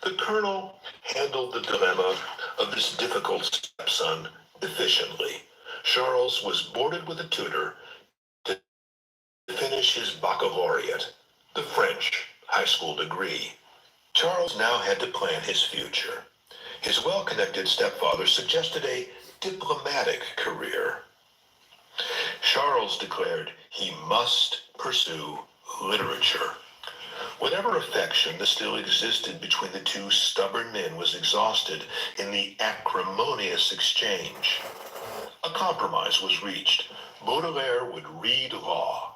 The colonel handled the dilemma of this difficult stepson efficiently. Charles was boarded with a tutor to finish his baccalaureate, the French high school degree. Charles now had to plan his future. His well-connected stepfather suggested a diplomatic career. Charles declared he must pursue literature. Whatever affection that still existed between the two stubborn men was exhausted in the acrimonious exchange. A compromise was reached. Baudelaire would read law.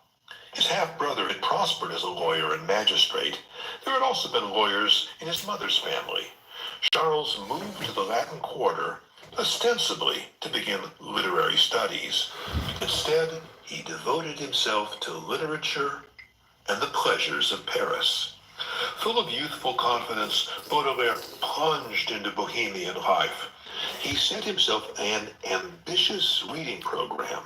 His half-brother had prospered as a lawyer and magistrate. There had also been lawyers in his mother's family. Charles moved to the Latin Quarter, ostensibly to begin literary studies. Instead, he devoted himself to literature and the pleasures of Paris. Full of youthful confidence, Baudelaire plunged into bohemian life. He set himself an ambitious reading program.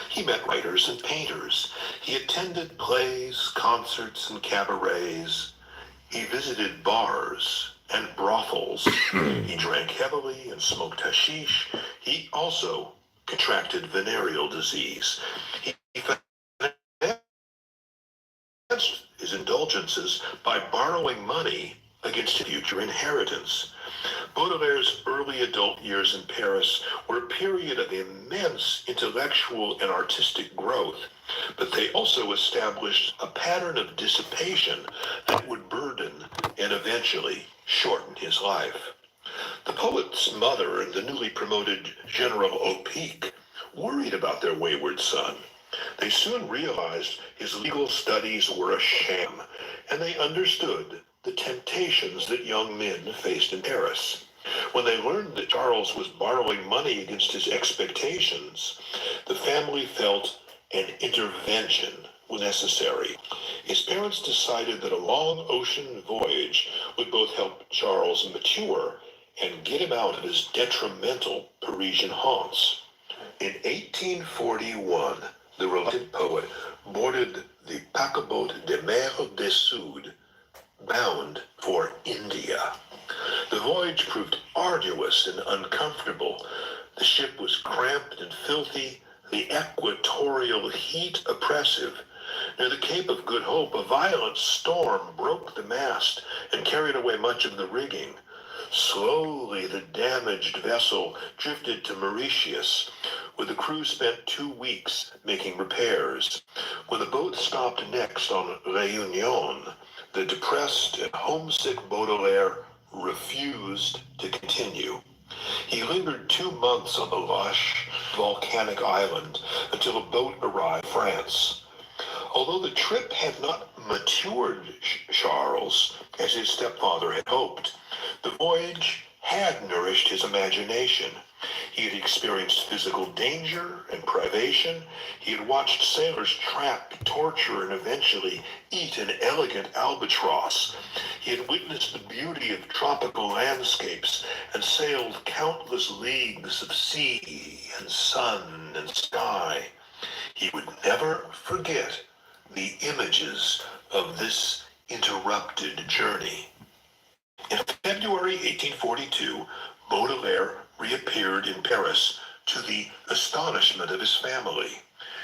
He met writers and painters. He attended plays, concerts, and cabarets. He visited bars and brothels. He drank heavily and smoked hashish. He also contracted venereal disease. He financed his indulgences by borrowing money against future inheritance. Baudelaire's early adult years in Paris were a period of immense intellectual and artistic growth, but they also established a pattern of dissipation that would burden and eventually shorten his life. The poet's mother and the newly promoted General Opique worried about their wayward son. They soon realized his legal studies were a sham, and they understood the temptations that young men faced in Paris. When they learned that Charles was borrowing money against his expectations, the family felt an intervention was necessary. His parents decided that a long ocean voyage would both help Charles mature and get him out of his detrimental Parisian haunts. In 1841, the reluctant poet boarded the paquebot de Mer du Sud, bound for India. The voyage proved arduous and uncomfortable. The ship was cramped and filthy, the equatorial heat oppressive. Near the Cape of Good Hope, a violent storm broke the mast and carried away much of the rigging. Slowly, the damaged vessel drifted to Mauritius, where the crew spent 2 weeks making repairs. When the boat stopped next on Réunion, the depressed and homesick Baudelaire refused to continue. He lingered 2 months on the lush, volcanic island until a boat arrived in France. Although the trip had not matured Charles as his stepfather had hoped, the voyage had nourished his imagination. He had experienced physical danger and privation. He had watched sailors trap, torture, and eventually eat an elegant albatross. He had witnessed the beauty of tropical landscapes and sailed countless leagues of sea and sun and sky. He would never forget the images of this interrupted journey. In February 1842, Baudelaire reappeared in Paris to the astonishment of his family.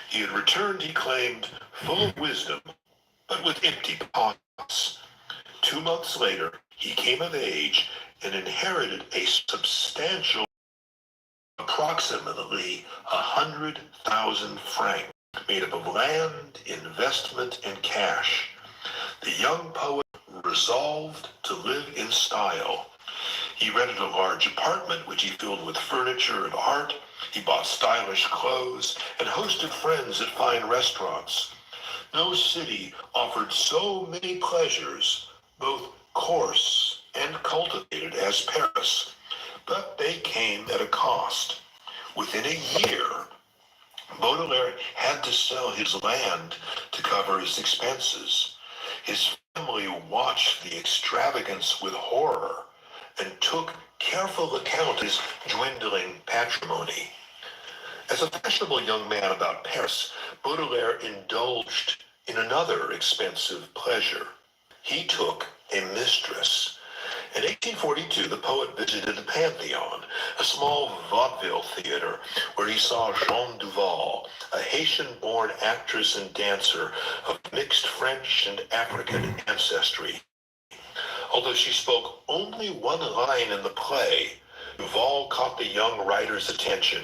He had returned, he claimed, full of wisdom, but with empty pockets. 2 months later, he came of age and inherited a substantial, approximately 100,000 francs, made up of land, investment, and cash. The young poet resolved to live in style. He rented a large apartment which he filled with furniture and art. He bought stylish clothes and hosted friends at fine restaurants. No city offered so many pleasures, both coarse and cultivated, as Paris, but they came at a cost. Within a year, Baudelaire had to sell his land to cover his expenses. His family watched the extravagance with horror and took careful account of his dwindling patrimony. As a fashionable young man about Paris, Baudelaire indulged in another expensive pleasure. He took a mistress. In 1842, the poet visited the Pantheon, a small vaudeville theater where he saw Jeanne Duval, a Haitian-born actress and dancer of mixed French and African ancestry. Although she spoke only one line in the play, Duval caught the young writer's attention.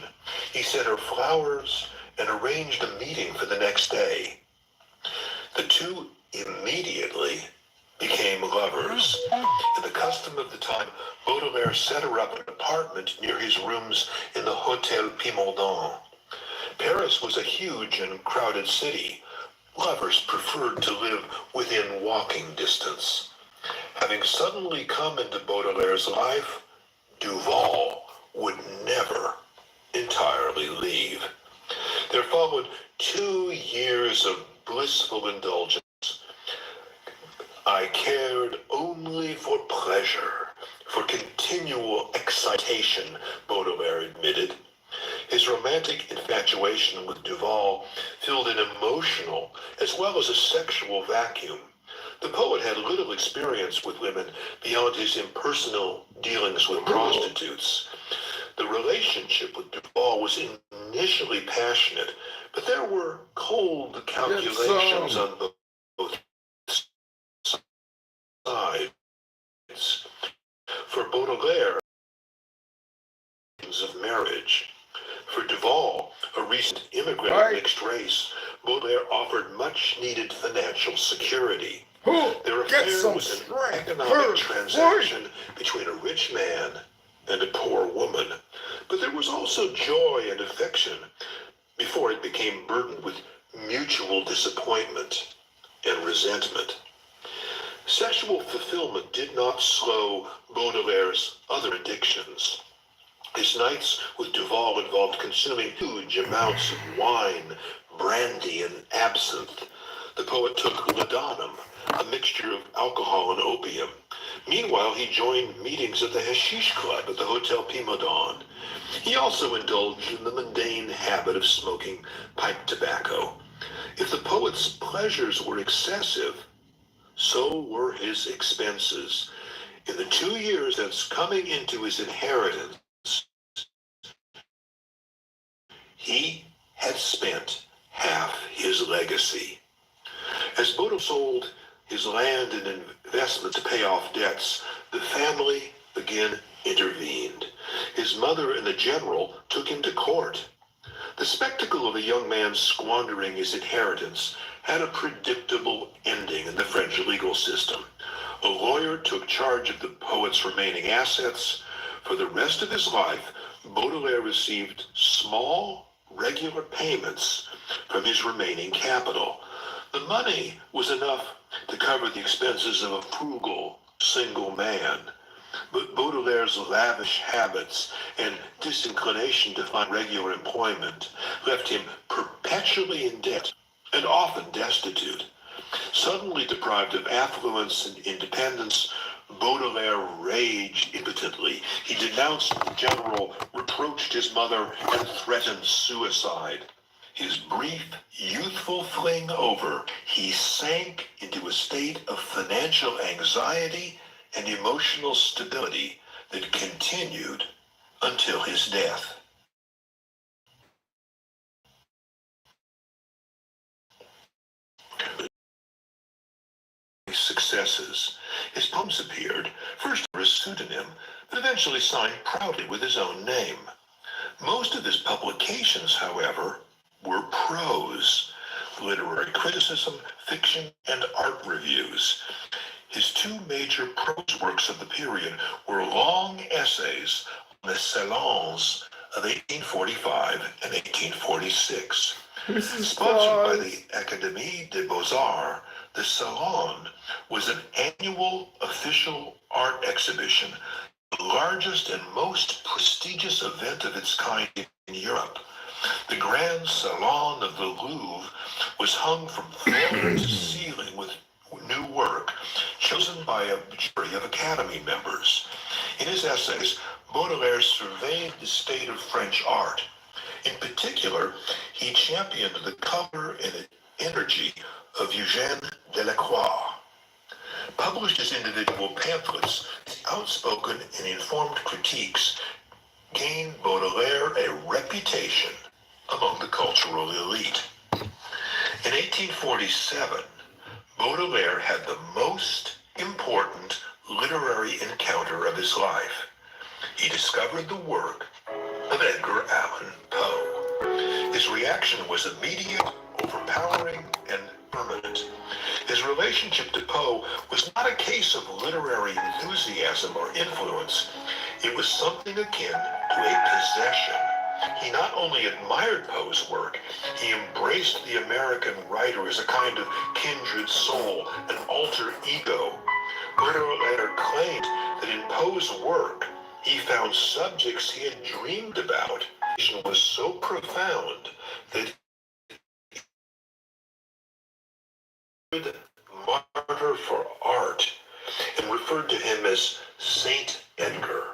He sent her flowers and arranged a meeting for the next day. The two immediately became lovers. In the custom of the time, Baudelaire set her up an apartment near his rooms in the Hôtel Pimodon. Paris was a huge and crowded city. Lovers preferred to live within walking distance. Having suddenly come into Baudelaire's life, Duval would never entirely leave. There followed 2 years of blissful indulgence. I cared only for pleasure, for continual excitation, Baudelaire admitted. His romantic infatuation with Duval filled an emotional as well as a sexual vacuum. The poet had little experience with women beyond his impersonal dealings with prostitutes. The relationship with Duval was initially passionate, but there were cold calculations on both sides. For Baudelaire, of marriage. For Duval, a recent immigrant of mixed race, Baudelaire offered much-needed financial security. Their affair was an economic transaction between a rich man and a poor woman. But there was also joy and affection before it became burdened with mutual disappointment and resentment. Sexual fulfillment did not slow Baudelaire's other addictions. His nights with Duval involved consuming huge amounts of wine, brandy, and absinthe. The poet took laudanum, a mixture of alcohol and opium. Meanwhile, he joined meetings at the Hashish Club at the Hotel Pimodon. He also indulged in the mundane habit of smoking pipe tobacco. If the poet's pleasures were excessive, so were his expenses. In the 2 years that's coming into his inheritance, he had spent half his legacy. As Baudelaire sold his land and investment to pay off debts, the family again intervened. His mother and the general took him to court. The spectacle of a young man squandering his inheritance had a predictable ending in the French legal system. A lawyer took charge of the poet's remaining assets. For the rest of his life, Baudelaire received small, regular payments from his remaining capital. The money was enough to cover the expenses of a frugal, single man. But Baudelaire's lavish habits and disinclination to find regular employment left him perpetually in debt and often destitute. Suddenly deprived of affluence and independence, Baudelaire raged impotently. He denounced the general, reproached his mother, and threatened suicide. His brief, youthful fling over, he sank into a state of financial anxiety and emotional stability that continued until his death. Successes. His poems appeared, first under a pseudonym, but eventually signed proudly with his own name. Most of his publications, however, were prose, literary criticism, fiction, and art reviews. His 2 major prose works of the period were long essays on the salons of 1845 and 1846. Sponsored by the Académie des Beaux-Arts, the Salon was an annual official art exhibition, the largest and most prestigious event of its kind in Europe. The Grand Salon of the Louvre was hung from floor to ceiling with new work, chosen by a jury of Academy members. In his essays, Baudelaire surveyed the state of French art. In particular, he championed the color and energy of Eugène Delacroix. published as individual pamphlets, outspoken and informed critiques gained Baudelaire a reputation among the cultural elite. In 1847, Baudelaire had the most important literary encounter of his life. He discovered the work of Edgar Allan Poe. His reaction was immediate, overpowering, and permanent. His relationship to Poe was not a case of literary enthusiasm or influence. It was something akin to a possession. He not only admired Poe's work, he embraced the American writer as a kind of kindred soul, an alter ego. Baudelaire claimed that in Poe's work, he found subjects he had dreamed about. It was so profound that he was martyr for art and referred to him as Saint Edgar.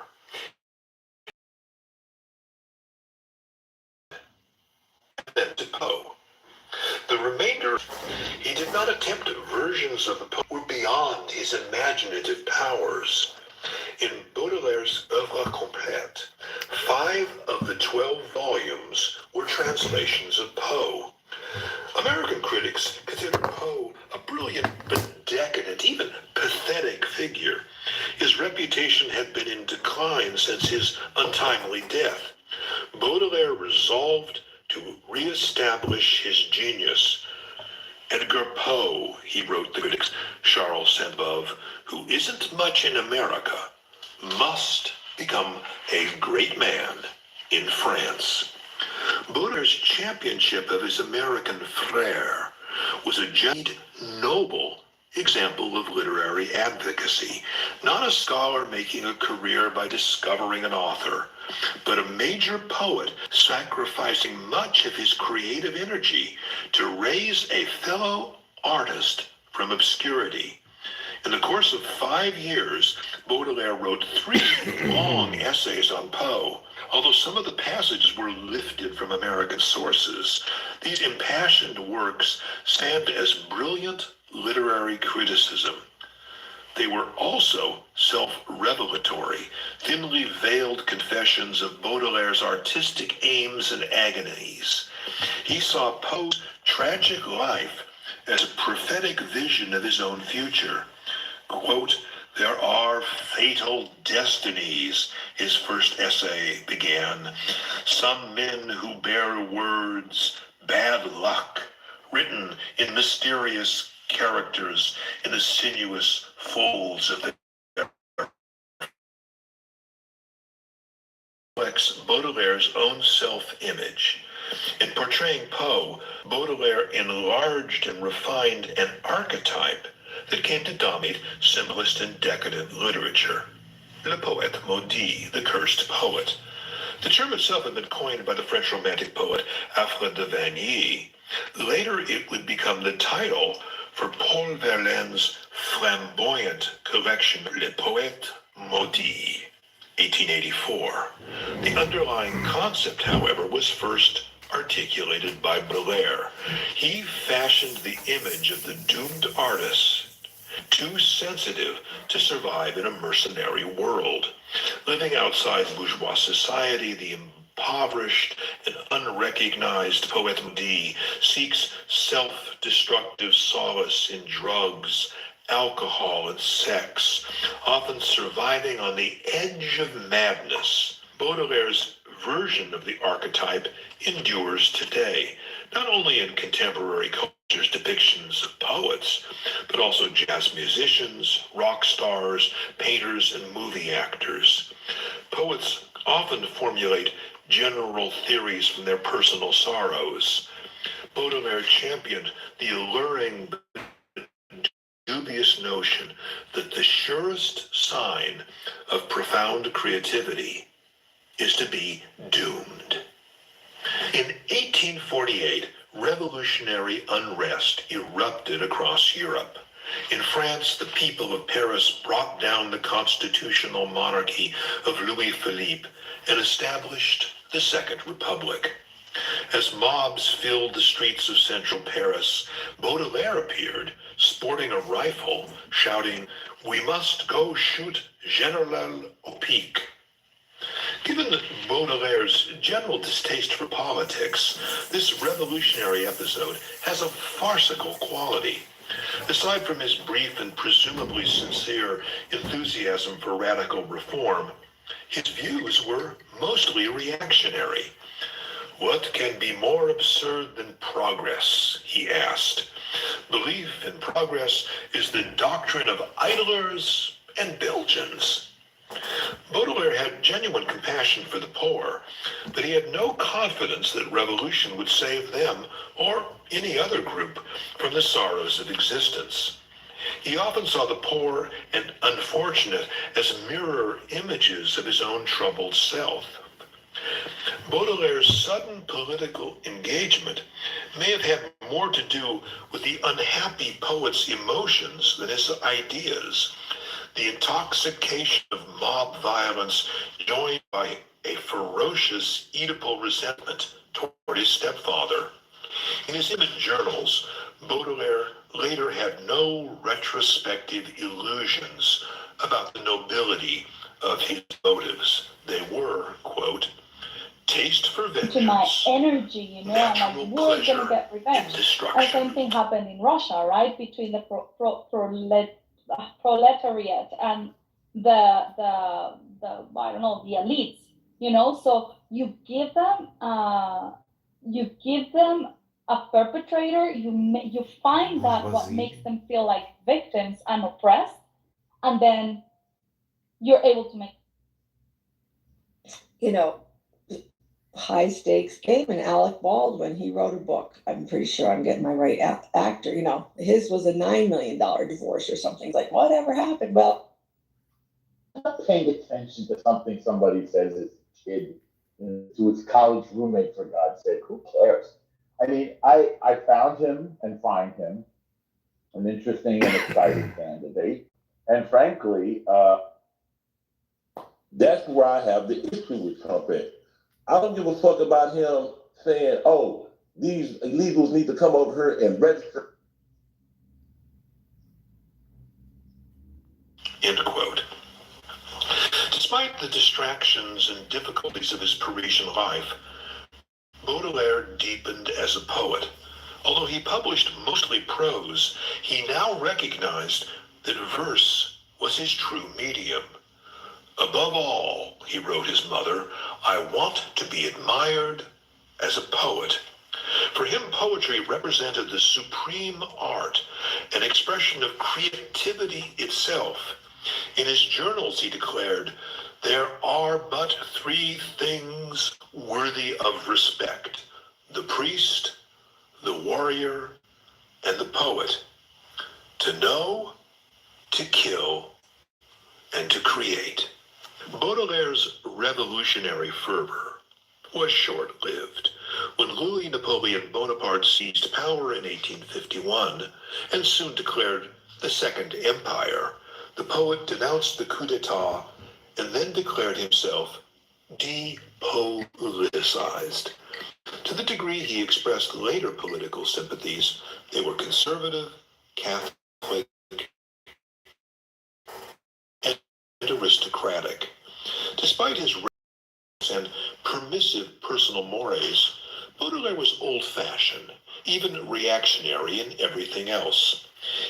Then to Poe. The remainder, he did not attempt versions of the Poe were beyond his imaginative powers. In Baudelaire's Œuvre Complète, 5 of the 12 volumes were translations of Poe. American critics considered Poe a brilliant but decadent, even pathetic figure. His reputation had been in decline since his untimely death. Baudelaire resolved to reestablish his genius. Edgar Poe, he wrote the critics, Charles Sainte-Beuve, who isn't much in America, must become a great man in France. Baudelaire's championship of his American frère was a genuine, noble example of literary advocacy, not a scholar making a career by discovering an author, but a major poet sacrificing much of his creative energy to raise a fellow artist from obscurity. In the course of 5 years, Baudelaire wrote 3 long essays on Poe. Although some of the passages were lifted from American sources, these impassioned works stand as brilliant literary criticism. They were also self-revelatory, thinly veiled confessions of Baudelaire's artistic aims and agonies. He saw Poe's tragic life as a prophetic vision of his own future. Quote, "There are fatal destinies," his first essay began. "Some men who bear words, bad luck, written in mysterious characters in the sinuous folds of their Baudelaire's own self-image. In portraying Poe, Baudelaire enlarged and refined an archetype that came to dominate symbolist and decadent literature. Le poète maudit, the cursed poet. The term itself had been coined by the French romantic poet Alfred de Vigny. Later, it would become the title for Paul Verlaine's flamboyant collection Le Poète Maudit, 1884. The underlying concept, however, was first articulated by Baudelaire. He fashioned the image of the doomed artist, too sensitive to survive in a mercenary world. Living outside bourgeois society, the impoverished and unrecognized poète maudit seeks self-destructive solace in drugs, alcohol, and sex, often surviving on the edge of madness. Baudelaire's version of the archetype endures today, not only in contemporary culture's depictions of poets, but also jazz musicians, rock stars, painters, and movie actors. Poets often formulate general theories from their personal sorrows. Baudelaire championed the alluring but dubious notion that the surest sign of profound creativity is to be doomed. In 1848, revolutionary unrest erupted across Europe. In France, the people of Paris brought down the constitutional monarchy of Louis Philippe and established the Second Republic. As mobs filled the streets of central Paris, Baudelaire appeared, sporting a rifle, shouting, "We must go shoot General au pic." Given Baudelaire's general distaste for politics, this revolutionary episode has a farcical quality. Aside from his brief and presumably sincere enthusiasm for radical reform, his views were mostly reactionary. "What can be more absurd than progress?" he asked. "Belief in progress is the doctrine of idlers and Belgians." Baudelaire had genuine compassion for the poor, but he had no confidence that revolution would save them or any other group from the sorrows of existence. He often saw the poor and unfortunate as mirror images of his own troubled self. Baudelaire's sudden political engagement may have had more to do with the unhappy poet's emotions than his ideas. The intoxication of mob violence, joined by a ferocious Oedipal resentment toward his stepfather. In his image journals, Baudelaire later had no retrospective illusions about the nobility of his motives. They were, quote, "taste for vengeance, to my energy, you know, I'm natural like, we're pleasure gonna get revenge. in The destruction." same thing happened in Russia, right, between the proletariat and the I don't know, the elites, you know. So you give them a perpetrator. You find that what makes them feel like victims and oppressed, and then you're able to make, you know, high stakes game. And Alec Baldwin, he wrote a book. I'm pretty sure I'm getting my right actor. You know, his was a $9 million divorce or something. It's like, whatever happened? Well, I'm not paying attention to something somebody says as a kid to its college roommate, for God's sake. Who cares? I mean, I found him and find him an interesting and exciting candidate. And frankly, that's where I have the issue with Trump at. I don't give a fuck about him saying, "Oh, these illegals need to come over here and register." End quote. Despite the distractions and difficulties of his Parisian life, Baudelaire deepened as a poet. Although he published mostly prose, he now recognized that verse was his true medium. "Above all," he wrote his mother, "I want to be admired as a poet." For him, poetry represented the supreme art, an expression of creativity itself. In his journals, he declared, "There are but three things worthy of respect: the priest, the warrior, and the poet: to know, to kill, and to create." Baudelaire's revolutionary fervor was short-lived. When Louis Napoleon Bonaparte seized power in 1851 and soon declared the Second Empire, the poet denounced the coup d'etat and then declared himself depoliticized. To the degree he expressed later political sympathies, they were conservative, Catholic, and aristocratic. Despite his and permissive personal mores, Baudelaire was old-fashioned, even reactionary in everything else.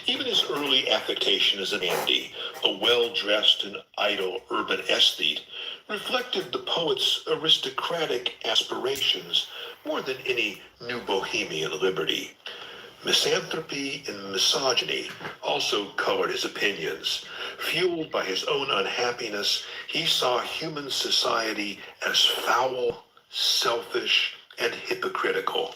Even his early affectation as an dandy, a well-dressed and idle urban aesthete, reflected the poet's aristocratic aspirations more than any new bohemian liberty. Misanthropy and misogyny also colored his opinions. Fueled by his own unhappiness, he saw human society as foul, selfish, and hypocritical.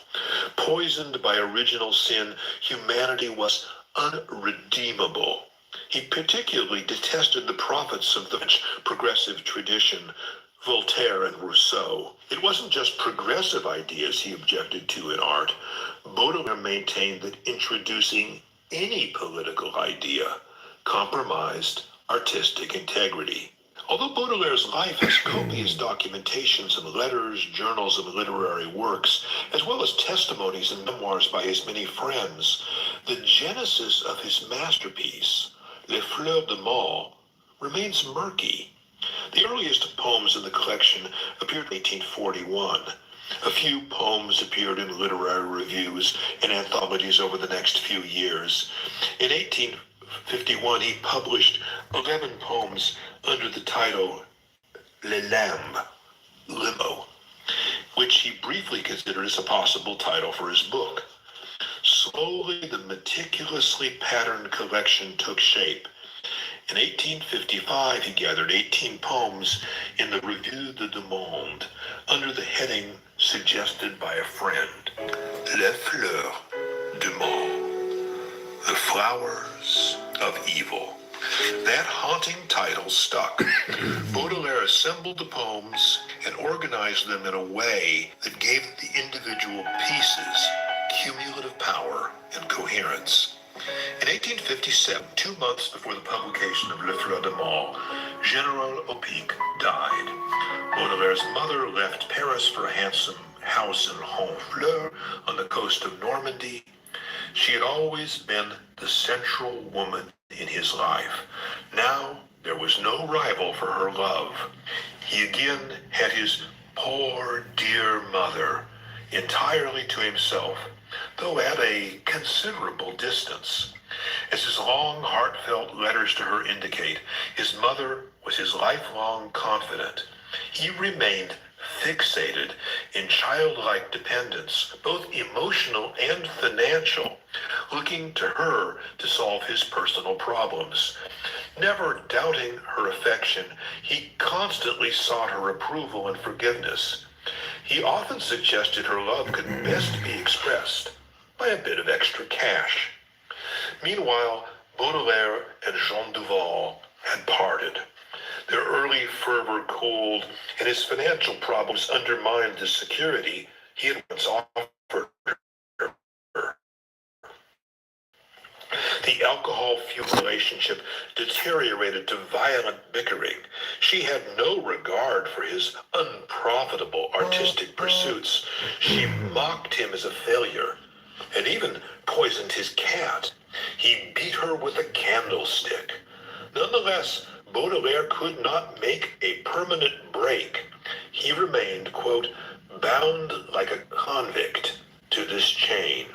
Poisoned by original sin, humanity was unredeemable. He particularly detested the prophets of the French progressive tradition, Voltaire and Rousseau. It wasn't just progressive ideas he objected to in art. Baudelaire maintained that introducing any political idea compromised artistic integrity. Although Baudelaire's life has copious documentations and letters, journals, and literary works, as well as testimonies and memoirs by his many friends, the genesis of his masterpiece, Les Fleurs de Mal, remains murky. The earliest poems in the collection appeared in 1841. A few poems appeared in literary reviews and anthologies over the next few years. In 1851, he published 11 poems under the title Les Lambes, Limo, which he briefly considered as a possible title for his book. Slowly, the meticulously patterned collection took shape. In 1855, he gathered 18 poems in the Revue du Monde under the heading suggested by a friend, Les Fleurs du Mal, the Flowers of Evil. That haunting title stuck. Baudelaire assembled the poems and organized them in a way that gave the individual pieces cumulative power and coherence. In 1857, 2 months before the publication of Les Fleurs de Mal, General Opic died. Baudelaire's mother left Paris for a handsome house in Honfleur on the coast of Normandy. She had always been the central woman in his life. Now there was no rival for her love. He again had his poor dear mother entirely to himself, though at a considerable distance. As his long, heartfelt letters to her indicate, his mother was his lifelong confidant. He remained fixated in childlike dependence, both emotional and financial, looking to her to solve his personal problems. Never doubting her affection, he constantly sought her approval and forgiveness. He often suggested her love could best be expressed by a bit of extra cash. Meanwhile, Baudelaire and Jean Duval had parted. Their early fervor cooled, and his financial problems undermined the security he had once offered her. The alcohol-fueled relationship deteriorated to violent bickering. She had no regard for his unprofitable artistic pursuits. She mocked him as a failure and even poisoned his cat. He beat her with a candlestick. Nonetheless, Baudelaire could not make a permanent break. He remained, quote, bound like a convict to this chain.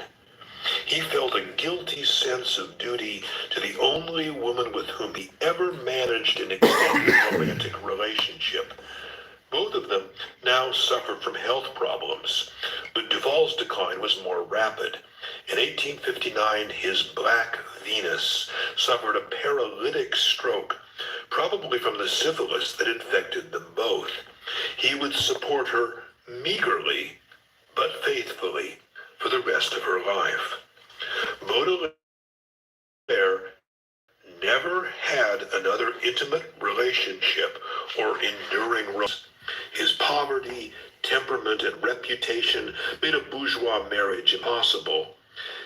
He felt a guilty sense of duty to the only woman with whom he ever managed an extended romantic relationship. Both of them now suffered from health problems, but Duval's decline was more rapid. In 1859, his Black Venus suffered a paralytic stroke, probably from the syphilis that infected them both. He would support her meagerly, but faithfully, for the rest of her life. Baudelaire never had another intimate relationship or enduring romance. His poverty, temperament, and reputation made a bourgeois marriage impossible.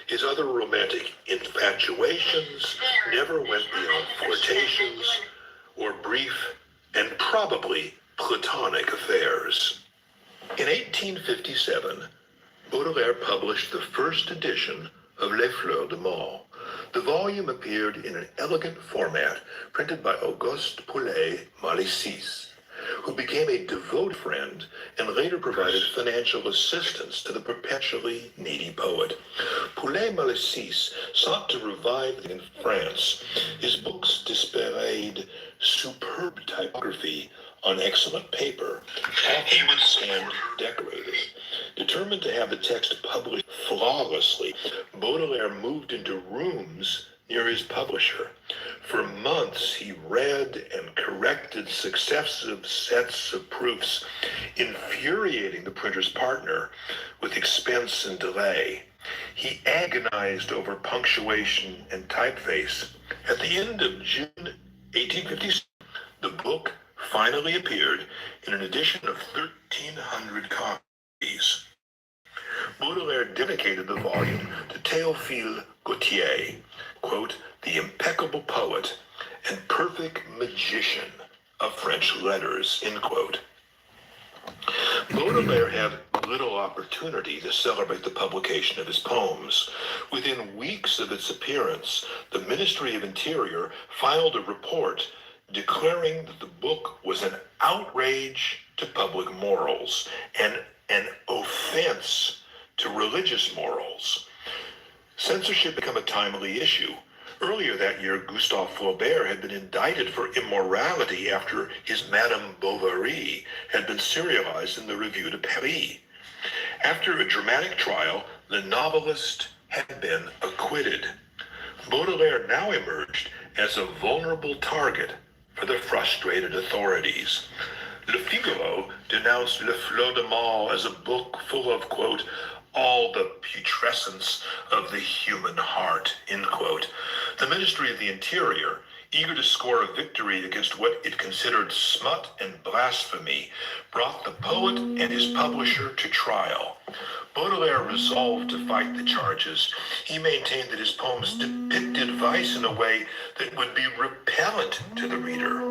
His other romantic infatuations never went beyond flirtations or brief and probably platonic affairs. In 1857, Baudelaire published the first edition of Les Fleurs de Mal. The volume appeared in an elegant format printed by Auguste Poulet-Malicis, who became a devoted friend and later provided financial assistance to the perpetually needy poet. Poulet-Malicis sought to revive in France. His books displayed superb typography on excellent paper, often hand decorated. Determined to have the text published flawlessly, Baudelaire moved into rooms near his publisher. For months, he read and corrected successive sets of proofs, infuriating the printer's partner with expense and delay. He agonized over punctuation and typeface. At the end of June 1857, the book finally appeared in an edition of 1,300 copies. Baudelaire dedicated the volume to Théophile Gautier, quote, the impeccable poet and perfect magician of French letters, end quote. Baudelaire had little opportunity to celebrate the publication of his poems. Within weeks of its appearance, the Ministry of Interior filed a report declaring that the book was an outrage to public morals and an offense to religious morals. Censorship became a timely issue. Earlier that year, Gustave Flaubert had been indicted for immorality after his Madame Bovary had been serialized in the Revue de Paris. After a dramatic trial, the novelist had been acquitted. Baudelaire now emerged as a vulnerable target for the frustrated authorities. Le Figaro denounced Le Fleur de Mal as a book full of, quote, all the putrescence of the human heart, end quote. The Ministry of the Interior, eager to score a victory against what it considered smut and blasphemy, brought the poet and his publisher to trial. Baudelaire resolved to fight the charges. He maintained that his poems depicted vice in a way that would be repellent to the reader.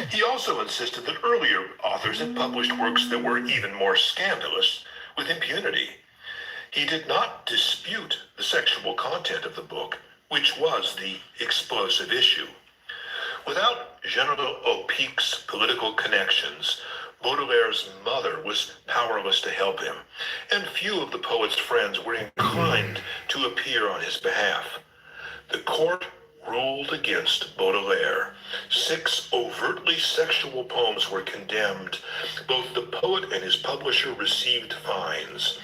He also insisted that earlier authors had published works that were even more scandalous with impunity. He did not dispute the sexual content of the book, which was the explosive issue. Without General Opique's political connections, Baudelaire's mother was powerless to help him, and few of the poet's friends were inclined to appear on his behalf. The court ruled against Baudelaire. 6 overtly sexual poems were condemned. Both the poet and his publisher received fines.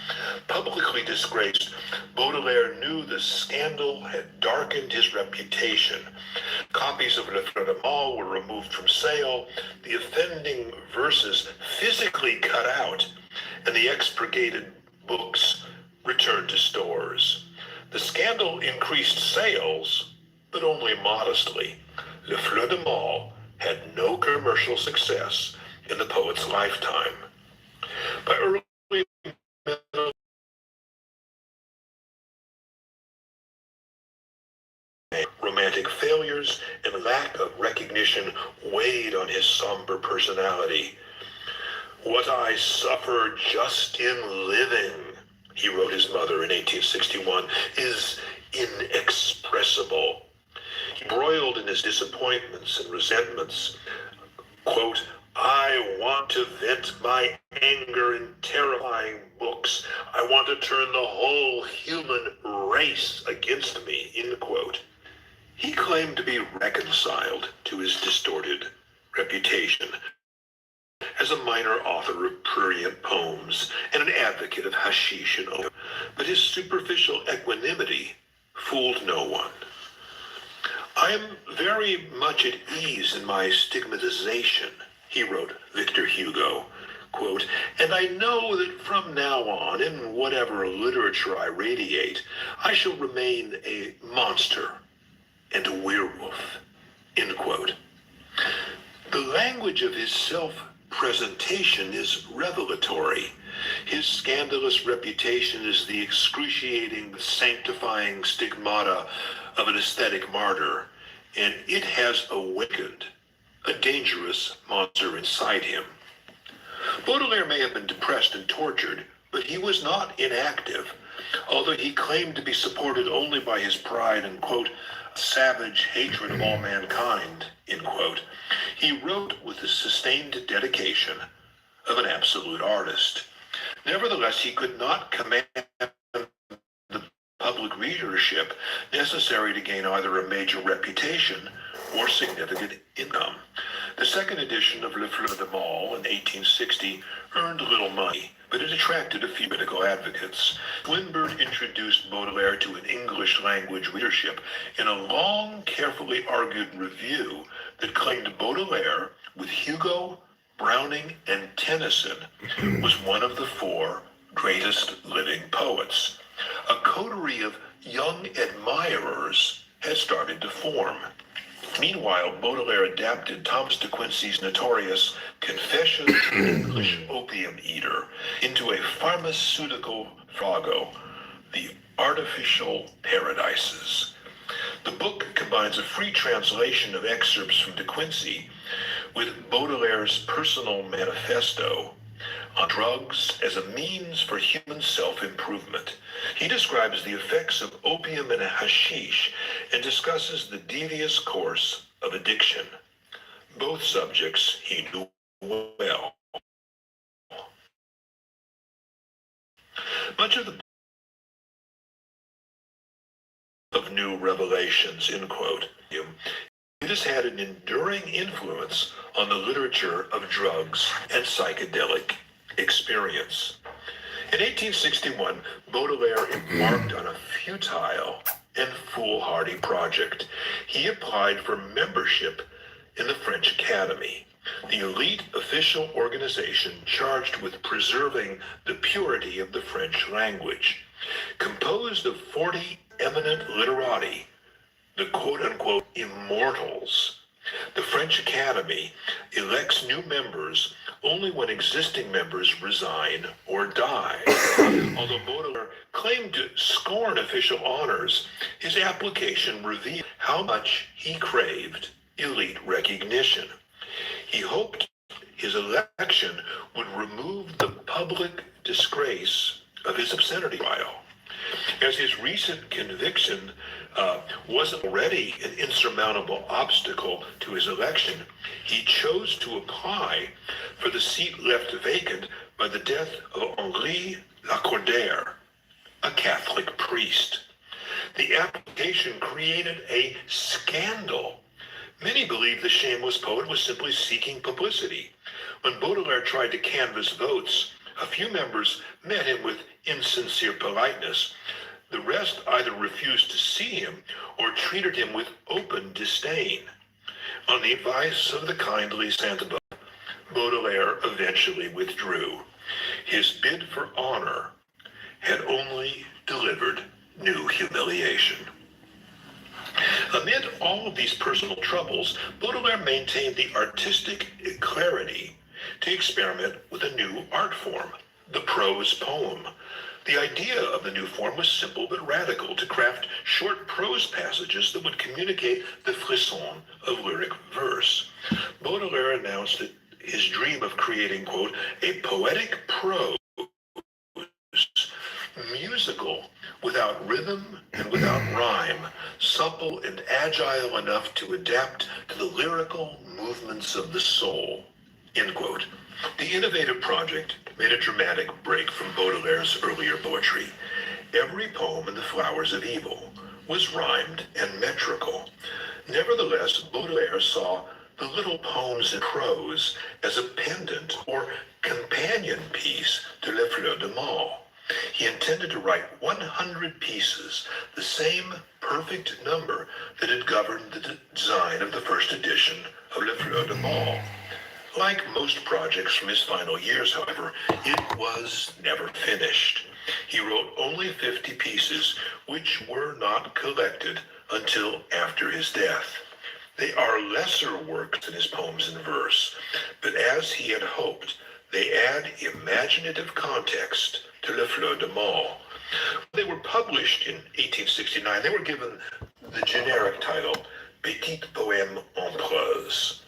Publicly disgraced, Baudelaire knew the scandal had darkened his reputation. Copies of Le Fleur de Mal were removed from sale, the offending verses physically cut out, and the expurgated books returned to stores. The scandal increased sales, but only modestly. Le Fleur de Mal had no commercial success in the poet's lifetime. By early middle romantic failures and lack of recognition weighed on his somber personality. What I suffer just in living, he wrote his mother in 1861, is inexpressible. Embroiled in his disappointments and resentments, quote, I want to vent my anger in terrifying books. I want to turn the whole human race against me, end quote. He claimed to be reconciled to his distorted reputation as a minor author of prurient poems and an advocate of hashish and opium, but his superficial equanimity fooled no one. I am very much at ease in my stigmatization, he wrote Victor Hugo, quote, and I know that from now on, in whatever literature I radiate, I shall remain a monster and a werewolf, end quote. The language of his self-presentation is revelatory. His scandalous reputation is the excruciating, sanctifying stigmata of an aesthetic martyr, and it has awakened a dangerous monster inside him. Baudelaire may have been depressed and tortured, but he was not inactive. Although he claimed to be supported only by his pride and, quote, savage hatred of all mankind, end quote, he wrote with the sustained dedication of an absolute artist. Nevertheless, he could not command the public readership necessary to gain either a major reputation or significant income. The second edition of Le Fleur de Mal in 1860 earned little money, but it attracted a few critical advocates. Swinburne introduced Baudelaire to an English language readership in a long, carefully argued review that claimed Baudelaire, with Hugo, Browning, and Tennyson, was one of the 4 greatest living poets. A coterie of young admirers had started to form. Meanwhile, Baudelaire adapted Thomas de Quincey's notorious Confessions of an English Opium Eater into a pharmaceutical farrago, The Artificial Paradises. The book combines a free translation of excerpts from de Quincey with Baudelaire's personal manifesto on drugs as a means for human self-improvement. He describes the effects of opium and hashish and discusses the devious course of addiction. Both subjects he knew well. Much of the of new revelations, end quote. It has had an enduring influence on the literature of drugs and psychedelic experience. In 1861, Baudelaire embarked on a futile and foolhardy project. He applied for membership in the French Academy, the elite official organization charged with preserving the purity of the French language. Composed of 40 eminent literati, the quote-unquote immortals, the French Academy elects new members only when existing members resign or die. Although Baudelaire claimed to scorn official honors, his application revealed how much he craved elite recognition. He hoped his election would remove the public disgrace of his obscenity trial. As his recent conviction wasn't already an insurmountable obstacle to his election, he chose to apply for the seat left vacant by the death of Henri Lacordaire, a Catholic priest. The application created a scandal. Many believe the shameless poet was simply seeking publicity. When Baudelaire tried to canvass votes, a few members met him with insincere politeness. The rest either refused to see him or treated him with open disdain. On the advice of the kindly Santa, Baudelaire eventually withdrew. His bid for honor had only delivered new humiliation. Amid all of these personal troubles, Baudelaire maintained the artistic clarity to experiment with a new art form, the prose poem. The idea of the new form was simple but radical: to craft short prose passages that would communicate the frisson of lyric verse. Baudelaire announced that his dream of creating, quote, a poetic prose, musical, without rhythm and without rhyme, supple and agile enough to adapt to the lyrical movements of the soul, end quote. The innovative project made a dramatic break from Baudelaire's earlier poetry. Every poem in The Flowers of Evil was rhymed and metrical. Nevertheless, Baudelaire saw the little poems in prose as a pendant or companion piece to Les Fleurs de Mal. He intended to write 100 pieces, the same perfect number that had governed the design of the first edition of Les Fleurs de Mal. Like most projects from his final years, however, it was never finished. He wrote only 50 pieces, which were not collected until after his death. They are lesser works than his poems in verse, but as he had hoped, they add imaginative context to Les Fleurs de Mal. When they were published in 1869, they were given the generic title, Petit Poème en prose,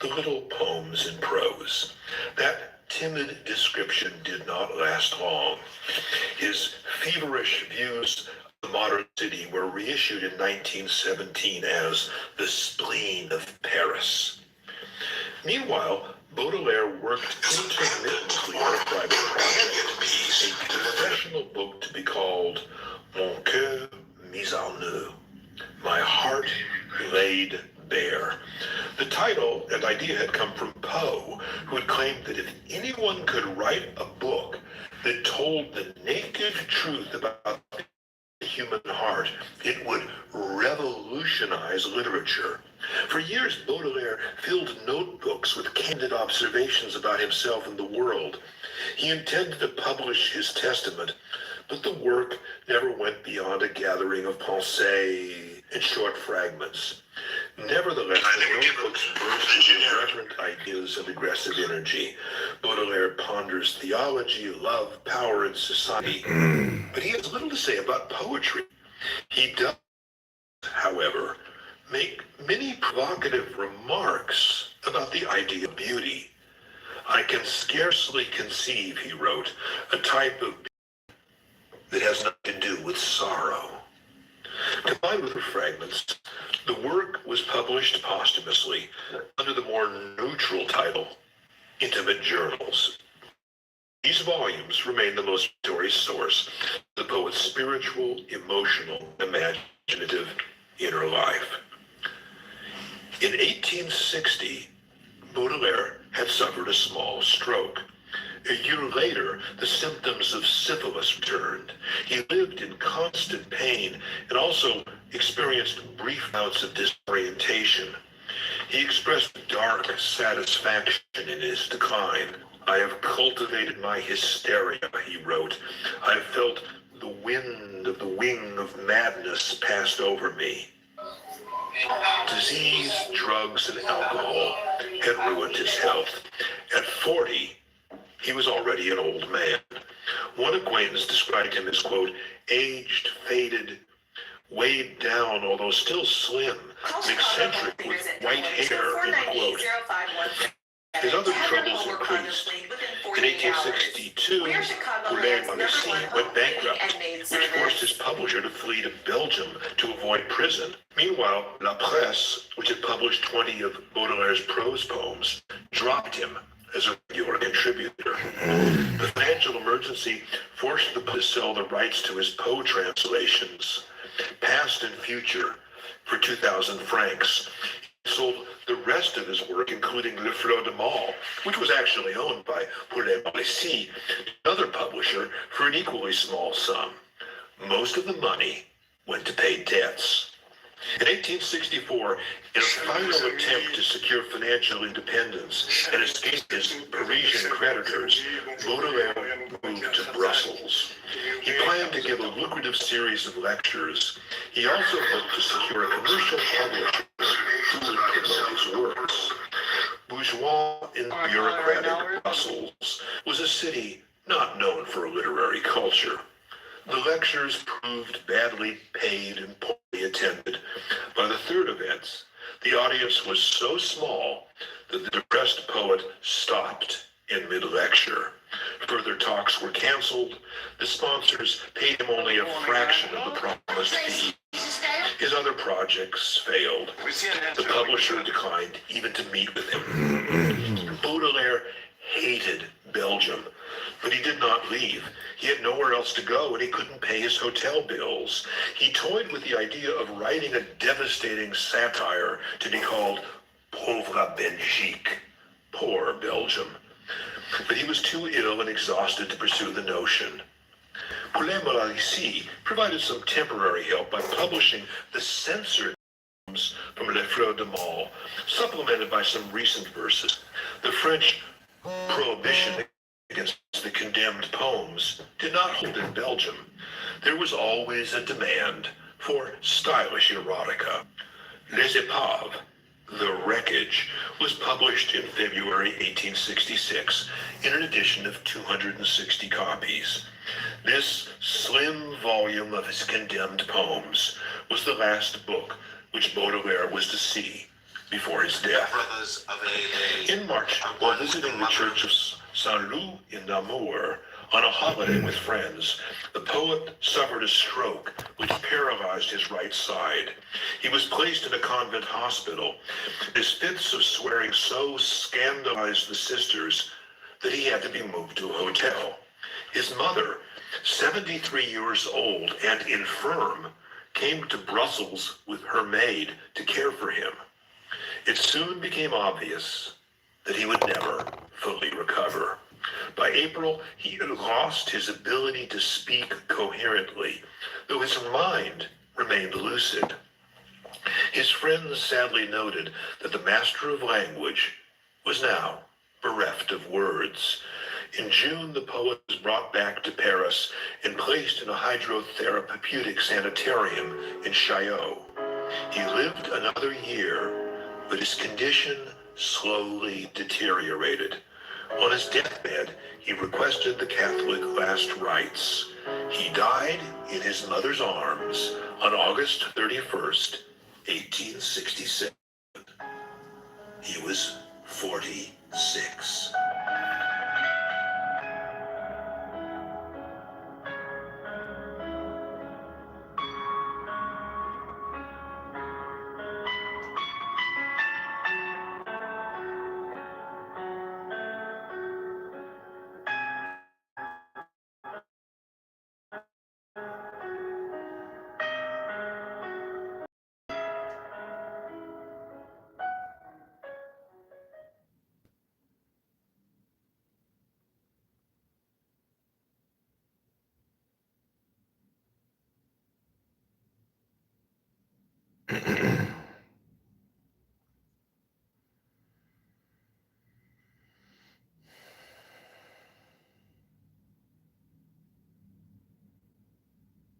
the little poems in prose. That timid description did not last long. His feverish views of the modern city were reissued in 1917 as The Spleen of Paris. Meanwhile, Baudelaire worked intermittently on a private project, a professional book to be called Mon cœur mis à nu, My Heart Laid Bare. The title and idea had come from Poe, who had claimed that if anyone could write a book that told the naked truth about the human heart, it would revolutionize literature. For years, Baudelaire filled notebooks with candid observations about himself and the world. He intended to publish his testament, but the work never went beyond a gathering of pensées and short fragments. Nevertheless, the notebooks burst with irreverent ideas of aggressive energy. Baudelaire ponders theology, love, power, and society, but he has little to say about poetry. He does, however, make many provocative remarks about the idea of beauty. I can scarcely conceive, he wrote, a type of beauty that has nothing to do with sorrow. Combined with her fragments, the work was published posthumously under the more neutral title, Intimate Journals. These volumes remain the most notorious source of the poet's spiritual, emotional, imaginative inner life. In 1860, Baudelaire had suffered a small stroke. A year later, the symptoms of syphilis returned. He lived in constant pain and also experienced brief bouts of disorientation. He expressed dark satisfaction in his decline. I have cultivated my hysteria, he wrote. I have felt the wind of the wing of madness passed over me. Disease, drugs, and alcohol had ruined his health. At 40, he was already an old man. One acquaintance described him as, quote, aged, faded, weighed down, although still slim, and eccentric with white hair, end quote. His other troubles increased. In 1862, Boulanger went bankrupt, which forced his publisher to flee to Belgium to avoid prison. Meanwhile, La Presse, which had published 20 of Baudelaire's prose poems, dropped him as a regular contributor. The financial emergency forced the poet to sell the rights to his Poe translations, past and future, for 2,000 francs. He sold the rest of his work, including Le Fleur de Mal, which was actually owned by Poulet-Mauricy, another publisher, for an equally small sum. Most of the money went to pay debts. In 1864, in a final attempt to secure financial independence and escape his Parisian creditors, Baudelaire moved to Brussels. He planned to give a lucrative series of lectures. He also hoped to secure a commercial publisher who would promote his works. Bourgeois and bureaucratic Brussels was a city not known for literary culture. The lectures proved badly paid and poorly attended. By the third event, the audience was so small that the depressed poet stopped in mid-lecture. Further talks were canceled. The sponsors paid him only a fraction of the promised fee. His other projects failed. The publisher declined even to meet with him. Baudelaire hated Belgium, but he did not leave. He had nowhere else to go, and he couldn't pay his hotel bills. He toyed with the idea of writing a devastating satire to be called Pauvre Belgique, Poor Belgium. But he was too ill and exhausted to pursue the notion. Poulet-Mauricy provided some temporary help by publishing the censored poems from Le Fleur de Mal, supplemented by some recent verses. The French prohibition against the condemned poems did not hold in Belgium. There was always a demand for stylish erotica. Les Épaves, The Wreckage, was published in February 1866 in an edition of 260 copies. This slim volume of his condemned poems was the last book which Baudelaire was to see before his death. In March, while visiting the church of Saint-Loup in Namur on a holiday with friends, the poet suffered a stroke which paralyzed his right side. He was placed in a convent hospital. His fits of swearing so scandalized the sisters that he had to be moved to a hotel. His mother, 73 years old and infirm, came to Brussels with her maid to care for him. It soon became obvious that he would never fully recover. By April, he had lost his ability to speak coherently, though his mind remained lucid. His friends sadly noted that the master of language was now bereft of words. In June, the poet was brought back to Paris and placed in a hydrotherapeutic sanitarium in Chaillot. He lived another year, but his condition slowly deteriorated. On his deathbed, he requested the Catholic last rites. He died in his mother's arms on August 31st, 1867. He was 46.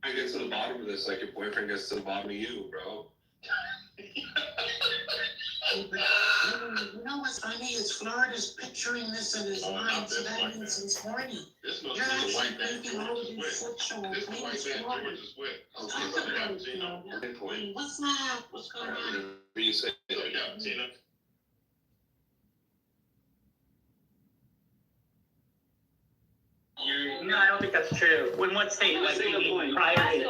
I get to the bottom of this like your boyfriend gets to the bottom of you, bro. You know what's funny is Florida's picturing this in his mind, so that means he's horny. You're actually thinking over these sexual things, Florida. Talk about it, Florida. What's that? What's going on? You say, Tina? No, I don't think that's true. In what state? Like, prior to...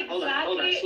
Hold on. This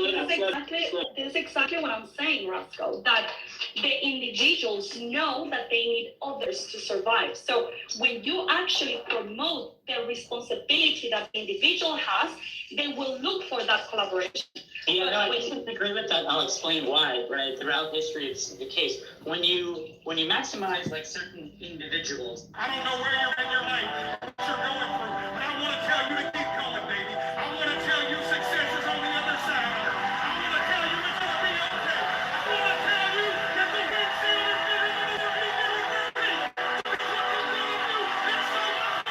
is exactly what I'm saying, Roscoe, that the individuals know that they need others to survive. So when you actually promote the responsibility that the individual has, they will look for that collaboration. Yeah, no, I disagree with that. I'll explain why, right? Throughout history, it's the case. When you maximize, like, certain individuals... I don't know where you're in your life, what you're going through, but I want to tell you to keep going, baby. I want to tell you success is on the other side of it. I want to tell you it's going to be okay. I want to tell you that the wind field is never going to be very dirty. What you're going to do, it's so much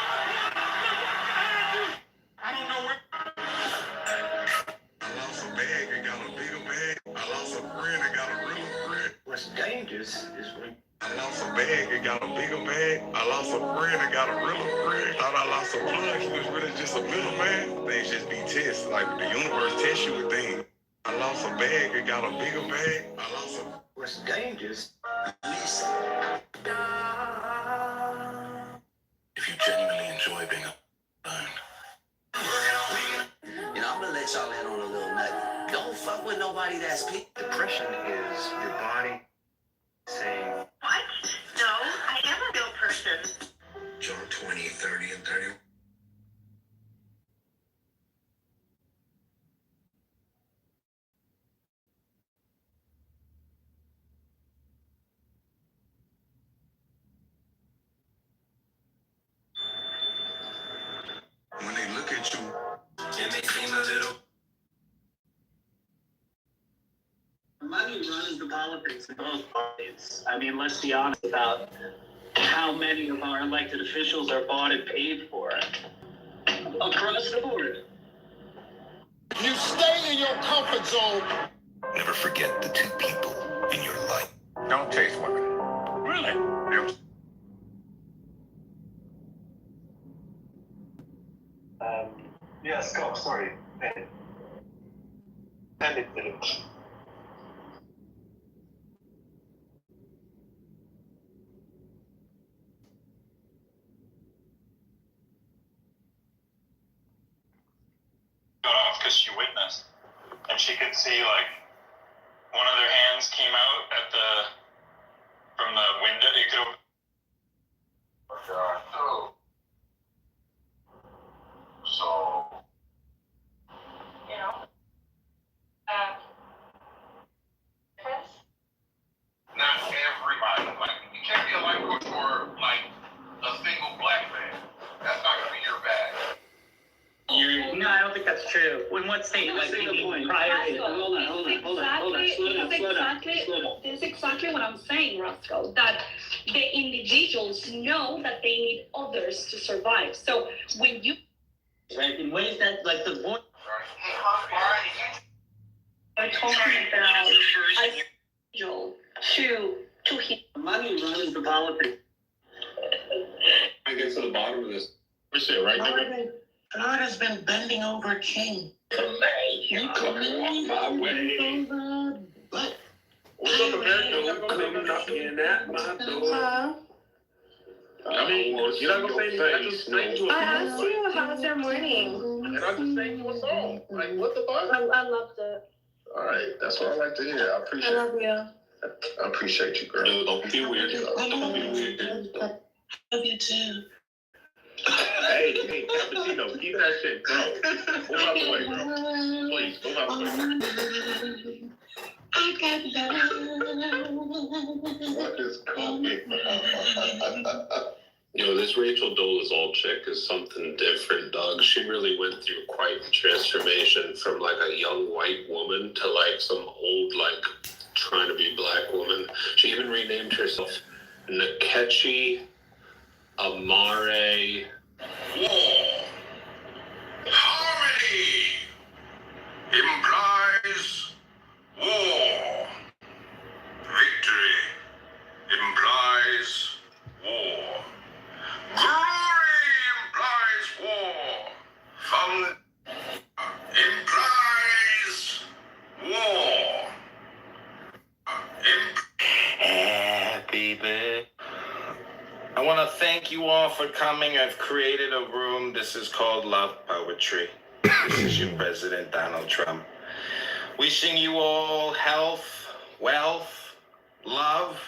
behind you. I don't know where. I lost a bag and got a bigger bag. I lost a friend and got a real friend. What's dangerous is when I lost a bag and got a bigger bag. I lost a friend and got a real friend. Thought I lost a plug, he was really just a middleman. Things just be tests, like the universe tests you with things. I lost a bag and got a bigger bag. I lost a... what's dangerous. Listen. If you genuinely enjoy being alone. You know, I'm gonna let y'all in on a little nugget. Don't fuck with nobody that's depression is your body saying, What? No, I am a real person. John 20, 30, and 30. When they look at you, it may seem a little. Money runs the politics in both parties. I mean, let's be honest about how many of our elected officials are bought and paid for across the board. You stay in your comfort zone. Never forget the two people in your life. don't chase women. Really? Yeah, Scott, sorry. End it, village. Got off because she witnessed, and she could see like one of their hands came out at from the window. You could. So, you know, Chris? Not everybody. Like, you can't be a life coach for, like, a single black man. That's not going to be your bag. No, I don't think that's true. In what state? Like, prior to... Hold on. This is exactly what I'm saying, Roscoe, that the individuals know that they need others to survive. So when you... Right, in ways that, like, the voice... are talking about as individual to him. Money runs the politics. I get to the bottom of this. What's it, right there? Florida's been bending over King. You come on my way. But Don't come knocking at my door. I mean, you're not gonna say I just sang you a song. I asked you, how's your morning? And I just sang you a song. Like, what the fuck? I loved it. All right, that's what I like to hear. I appreciate it. I love you. I appreciate you, girl. Don't be weird. Don't be weird. I love you too. Hey, Cappuccino, keep that shit, bro. Move out the way, bro. Please, move out the way. I got What is going on? Yo, this Rachel Dolezal chick is something different, dog. She really went through quite a transformation from like a young white woman to like some old, like, trying to be black woman. She even renamed herself Nkechi Amare. War. Harmony implies war. Victory implies war. Glory implies war. Found implies war. Happy birthday. I want to thank you all for coming. I've created a room. This is called Love Poetry. This is your President Donald Trump. Wishing you all health, wealth, love,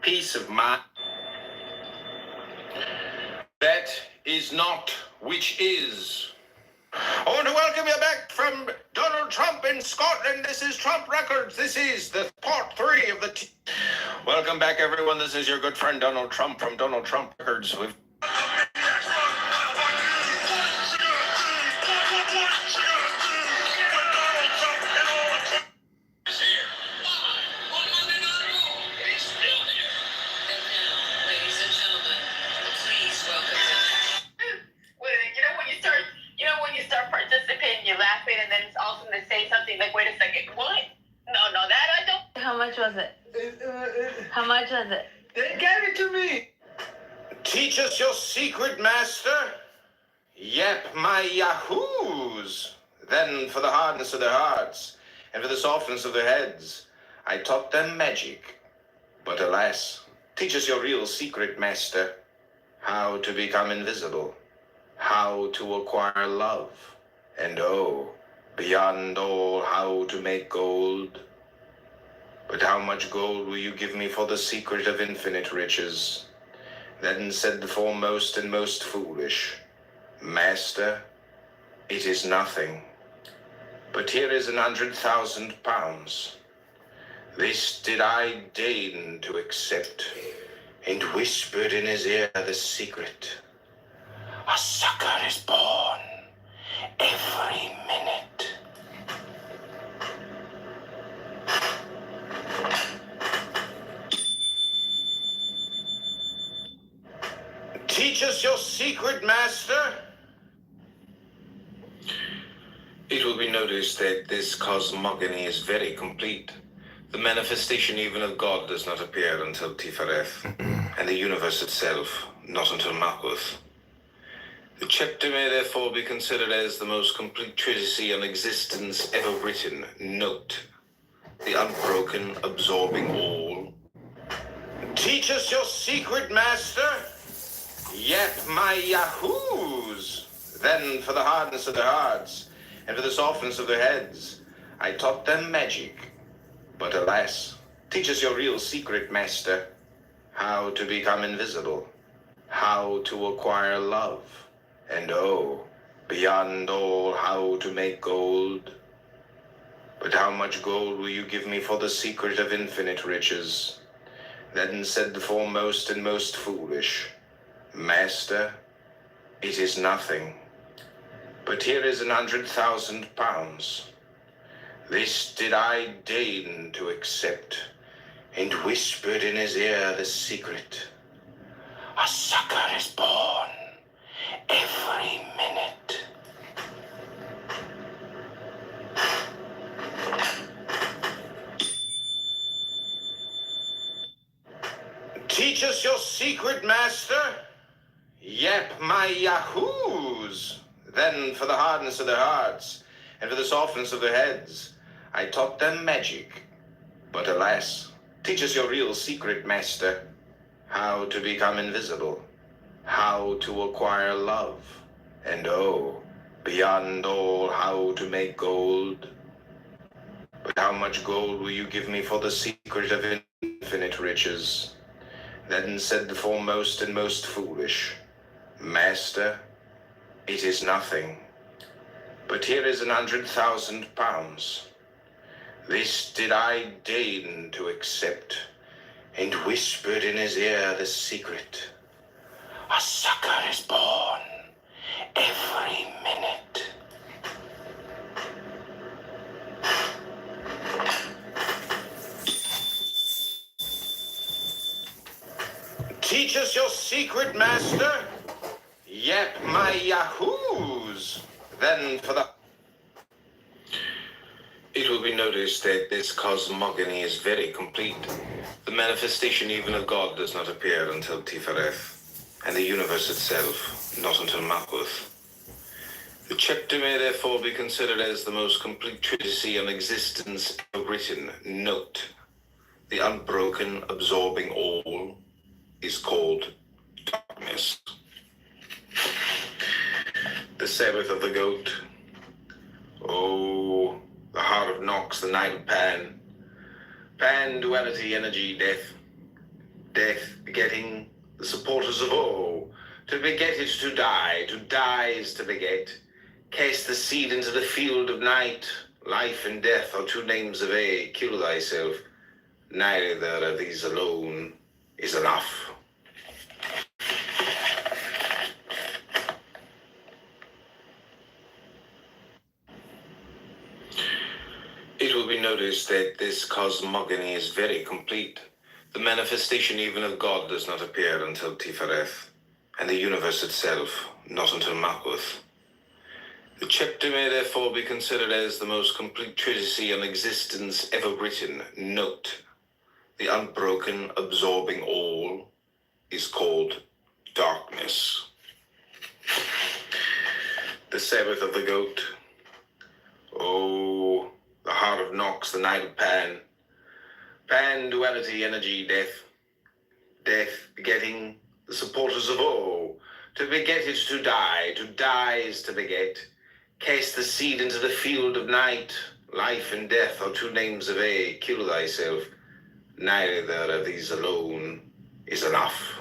peace of mind. That is not which is. I want to welcome you back from Donald Trump in Scotland. This is Trump Records. This is the part 3 of the... Welcome back, everyone. This is your good friend Donald Trump from Donald Trump Records. We've... And then it's awesome to say something like, wait a second, what? No, that I don't. How much was it? How much was it? They gave it to me. Teach us your secret, master. Yep, my yahoos. Then for the hardness of their hearts and for the softness of their heads, I taught them magic. But alas, teach us your real secret, master. How to become invisible. How to acquire love. And oh, beyond all, how to make gold. But how much gold will you give me for the secret of infinite riches? Then said the foremost and most foolish, Master, it is nothing. But here is 100,000 pounds. This did I deign to accept, and whispered in his ear the secret. A sucker is born every minute. Teach us your secret, master. It will be noticed that this cosmogony is very complete. The manifestation even of God does not appear until Tifereth, and the universe itself not until Malkuth. The chapter may therefore be considered as the most complete treatise on existence ever written. Note, the unbroken, absorbing all. Teach us your secret, master. Yep, my yahoos. Then for the hardness of their hearts and for the softness of their heads, I taught them magic. But alas, teach us your real secret, master. How to become invisible. How to acquire love. And oh, beyond all, how to make gold. But how much gold will you give me for the secret of infinite riches? Then said the foremost and most foolish, Master, it is nothing. But here is 100,000 pounds. This did I deign to accept, and whispered in his ear the secret. A sucker is born every minute. Teach us your secret, master. Yep, my yahoos. Then for the hardness of their hearts and for the softness of their heads, I taught them magic. But alas, teach us your real secret, master. How to become invisible. How to acquire love. And oh, beyond all, how to make gold. But how much gold will you give me for the secret of infinite riches? Then said the foremost and most foolish, Master, it is nothing. But here is 100,000 pounds. This did I deign to accept, and whispered in his ear the secret. A sucker is born every minute. Teach us your secret, master. Yep, my yahoos. Then for the... It will be noticed that this cosmogony is very complete. The manifestation even of God does not appear until Tifereth, and the universe itself not until Malkuth. The chapter may therefore be considered as the most complete treatise on existence ever written. Note, the unbroken, absorbing all is called darkness. The Sabbath of the goat. Oh, the heart of Nox, the night of Pan. Pan, duality, energy, death. Death, begetting, the supporters of all. To beget is to die is to beget. Cast the seed into the field of night. Life and death are two names of A. Kill thyself. Neither of these alone is enough. It will be noticed that this cosmogony is very complete. The manifestation even of God does not appear until Tifereth, and the universe itself not until Malkuth. The chapter may therefore be considered as the most complete treatise on existence ever written. Note, the unbroken, absorbing all is called darkness. The Sabbath of the goat. Oh, the heart of Nox, the night of Pan. Pan, duality, energy, death. Death, begetting, the supporters of all. To beget is to die is to beget. Cast the seed into the field of night. Life and death are two names of A. Kill thyself. Neither of these alone is enough.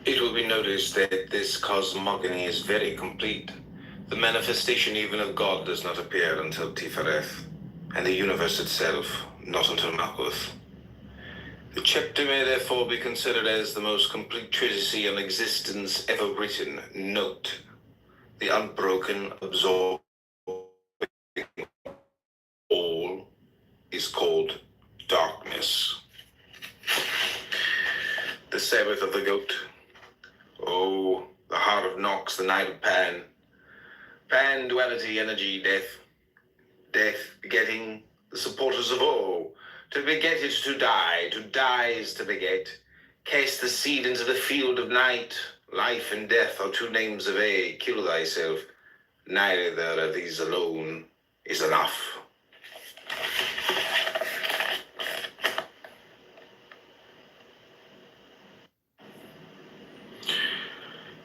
It will be noticed that this cosmogony is very complete. The manifestation even of God does not appear until Tifereth, and the universe itself not until Malkuth. The chapter may therefore be considered as the most complete treatise on existence ever written. Note, the unbroken, absorbing all is called darkness. The Sabbath of the goat. Oh, the heart of Nox, the night of Pan. Pan, duality, energy, death. Death, begetting, the supporters of all. To beget is to die is to beget. Cast the seed into the field of night. Life and death are two names of A. Kill thyself. Neither of these alone is enough.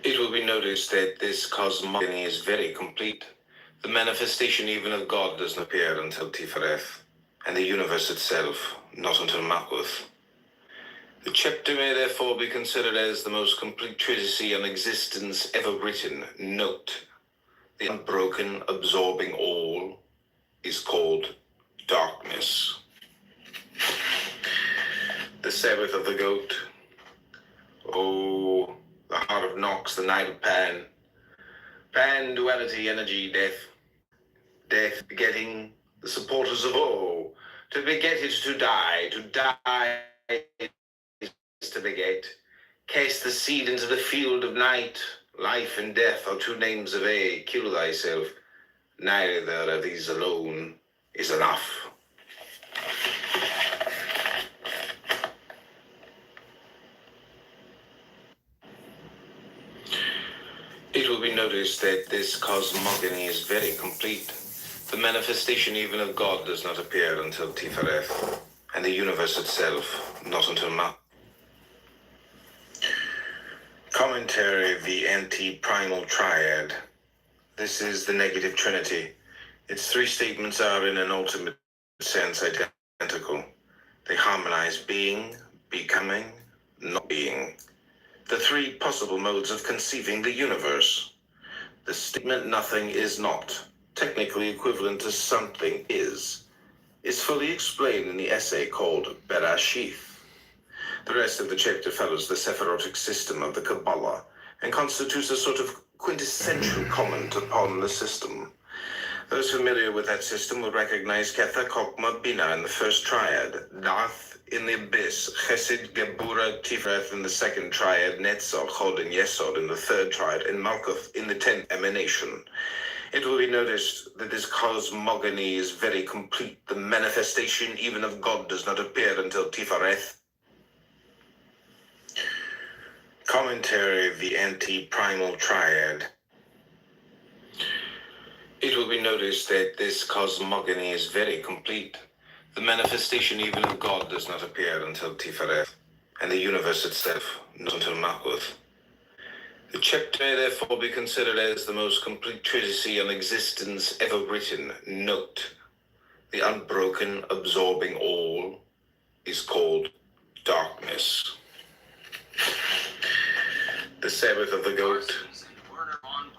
It will be noticed that this cosmogony is very complete. The manifestation even of God does not appear until Tifereth, and the universe itself not until Malkuth. The chapter may therefore be considered as the most complete treatise on existence ever written. Note, the unbroken, absorbing all is called darkness. The Sabbath of the goat. Oh, the heart of Nox, the night of Pan. Pan, duality, energy, death. Death, begetting, the supporters of all. To beget is to die is to beget. Cast the seed into the field of night. Life and death are two names of A. Kill thyself. Neither of these alone is enough. notice that this cosmogony is very complete. The manifestation even of God does not appear until Tifereth, and the universe itself not until now. Commentary of the anti-primal triad. This is the negative trinity. Its three statements are in an ultimate sense identical. They harmonize being, becoming, not being. The three possible modes of conceiving the universe. The statement nothing is not, technically equivalent to something is fully explained in the essay called Berashith. The rest of the chapter follows the Sephirotic system of the Kabbalah and constitutes a sort of quintessential comment upon the system. Those familiar with that system will recognize Ketha, Kokma, Bina in the first triad, Dath in the abyss, Chesed, Gebura, Tifereth in the second triad, Netzach, Chod, and Yesod in the third triad, and Malkuth in the 10th emanation. It will be noticed that this cosmogony is very complete. The manifestation even of God does not appear until Tifereth. Commentary of the anti-primal triad. It will be noticed that this cosmogony is very complete. The manifestation even of God does not appear until Tifereth, and the universe itself not until Malkuth. The chapter may therefore be considered as the most complete treatise on existence ever written. Note, the unbroken, absorbing all is called darkness. The Sabbath of the Goat.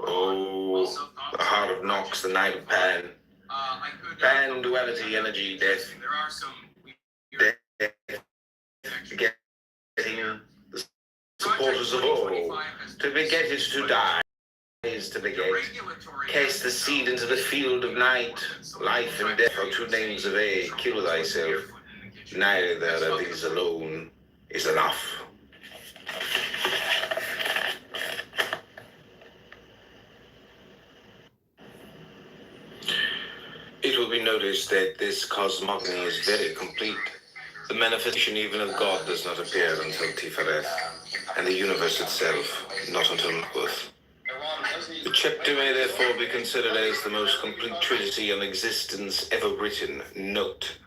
Oh, the heart of Nox, the night of Pan. Pan, duality, energy, death. Death, getting the supporters of all. To beget is to die, is to beget. Cast the seed into the field of night. Life and death are two names of A. Kill thyself. Neither of these alone is enough. It will be noticed that this cosmogony is very complete. The manifestation even of God does not appear until Tifereth, and the universe itself not until Malkuth. The chapter may therefore be considered as the most complete treatise on existence ever written. Note,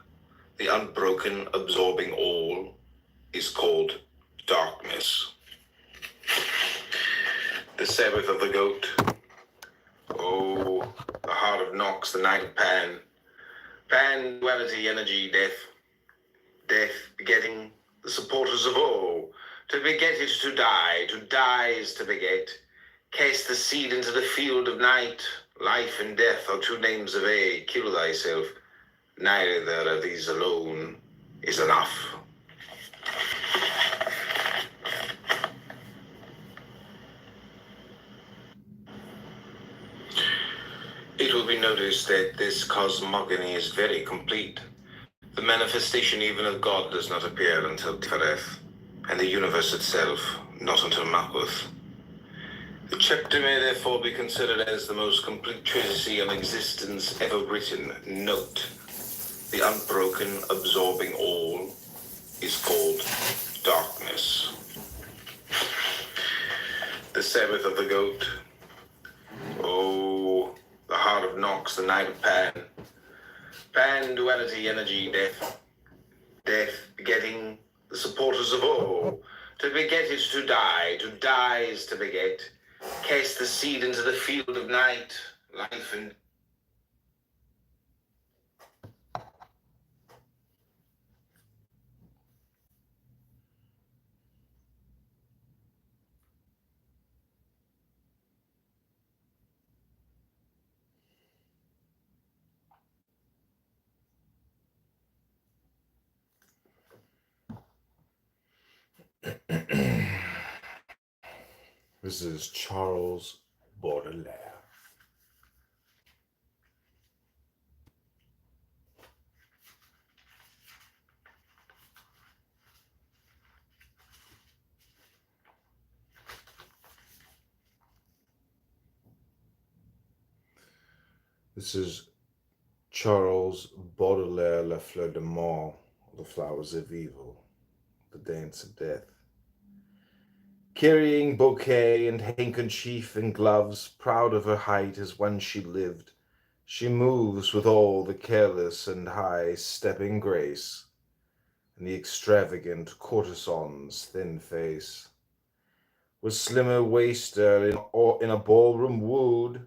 the unbroken, absorbing all is called darkness. The Sabbath of the Goat. Oh, the heart of Nox, the night of Pan. Pan, duality, energy, death. Death, begetting the supporters of all. To beget is to die is to beget. Cast the seed into the field of night. Life and death are two names of A. Kill thyself. Neither of these alone is enough. It will be noticed that this cosmogony is very complete. The manifestation even of God does not appear until Tifereth, and the universe itself not until Malkuth. The chapter may therefore be considered as the most complete treatise on existence ever written. Note, the unbroken, absorbing all is called darkness. The Sabbath of the Goat. Oh, the heart of Nox, the night of Pan. Pan, duality, energy, death. Death, begetting the supporters of all. To beget is to die is to beget. Cast the seed into the field of night. Life and This is Charles Baudelaire. This is Charles Baudelaire, La Fleur de Mal, The Flowers of Evil, The Dance of Death. carrying bouquet and handkerchief and gloves, proud of her height as when she lived. She moves with all the careless and high-stepping grace, and the extravagant courtesan's thin face. With slimmer waster in a ballroom wooed,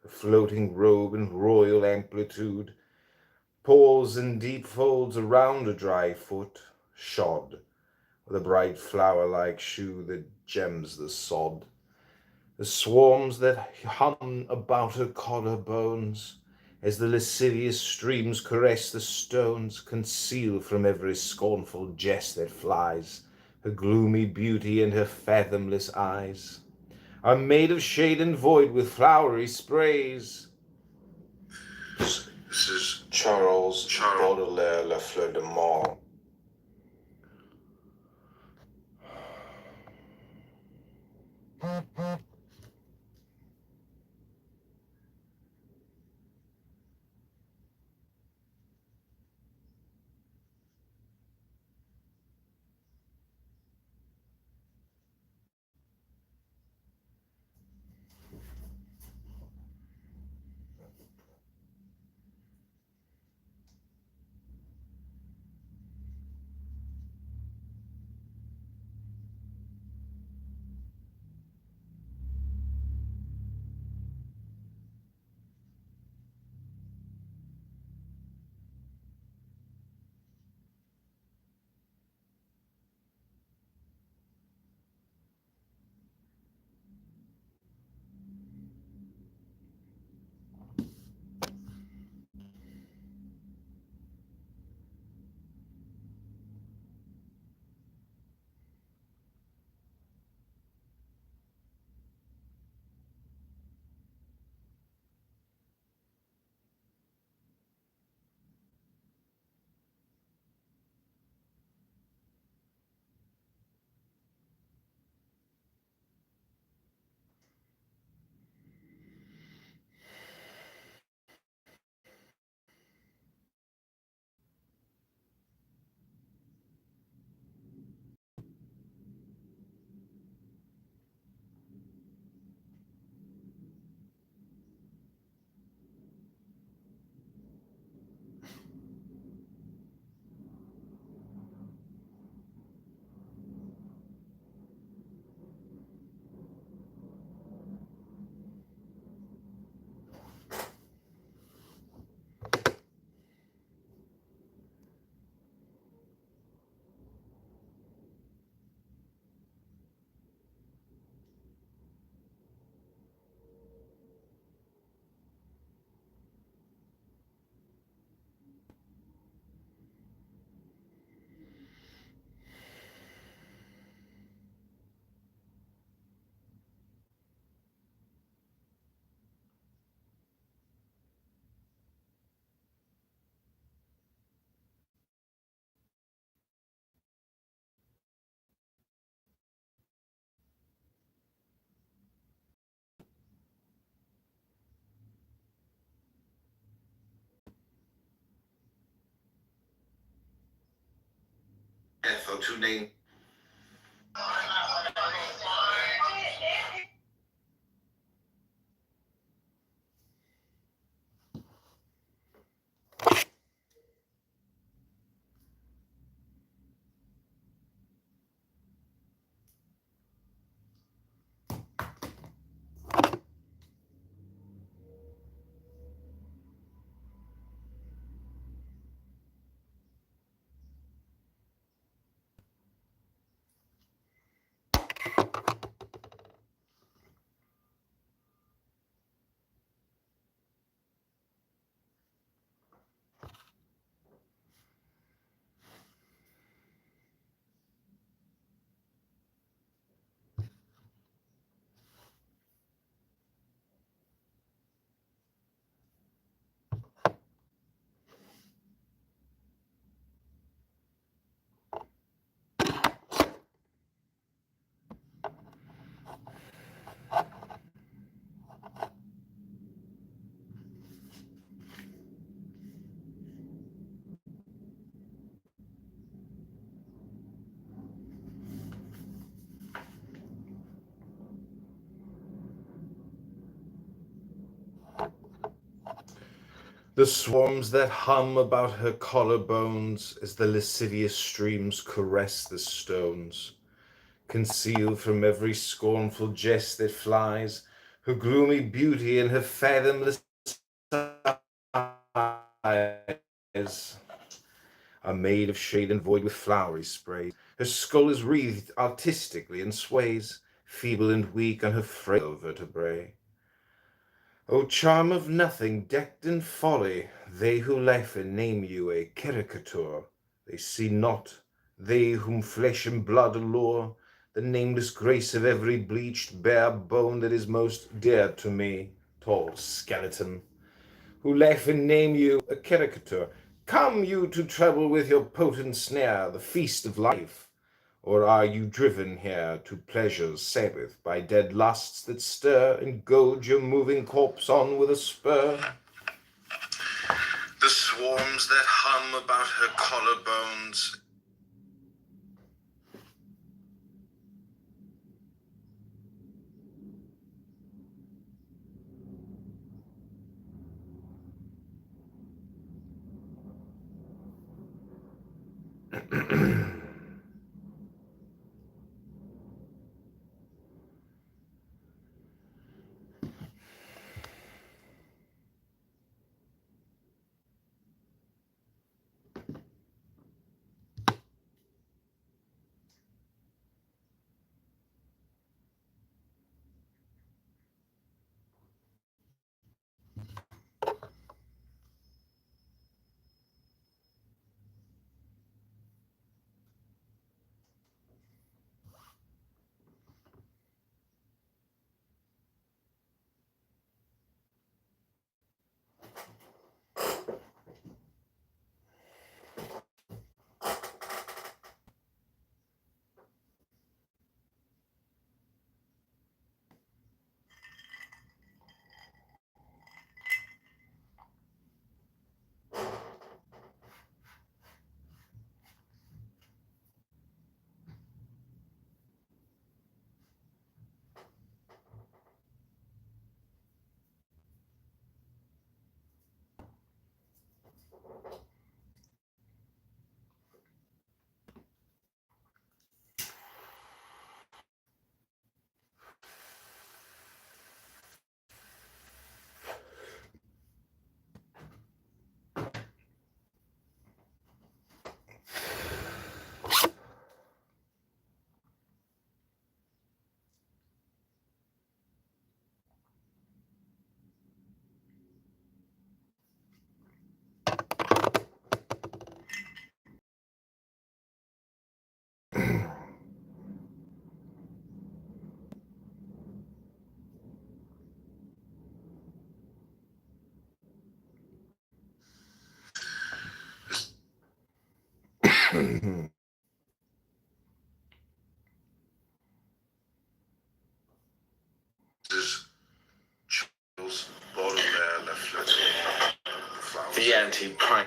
a floating robe in royal amplitude, pulls in deep folds around a dry foot, shod with a bright flower-like shoe that gems the sod. The swarms that hum about her collarbones, as the lascivious streams caress the stones, conceal from every scornful jest that flies her gloomy beauty and her fathomless eyes, are made of shade and void with flowery sprays. This is Charles Baudelaire, La Fleur de Mal. For tuning. The swarms that hum about her collarbones as the lascivious streams caress the stones, conceal from every scornful jest that flies her gloomy beauty and her fathomless eyes are made of shade and void with flowery sprays. Her skull is wreathed artistically and sways, feeble and weak on her frail vertebrae. O charm of nothing, decked in folly, they who laugh and name you a caricature, they see not, they whom flesh and blood allure, the nameless grace of every bleached bare bone that is most dear to me, tall skeleton, who laugh and name you a caricature. Come you to trouble with your potent snare the feast of life, or are you driven here to pleasure's Sabbath by dead lusts that stir and goad your moving corpse on with a spur? The swarms that hum about her collarbones Chills, Baudelaire, La Flûte, the anti-prime,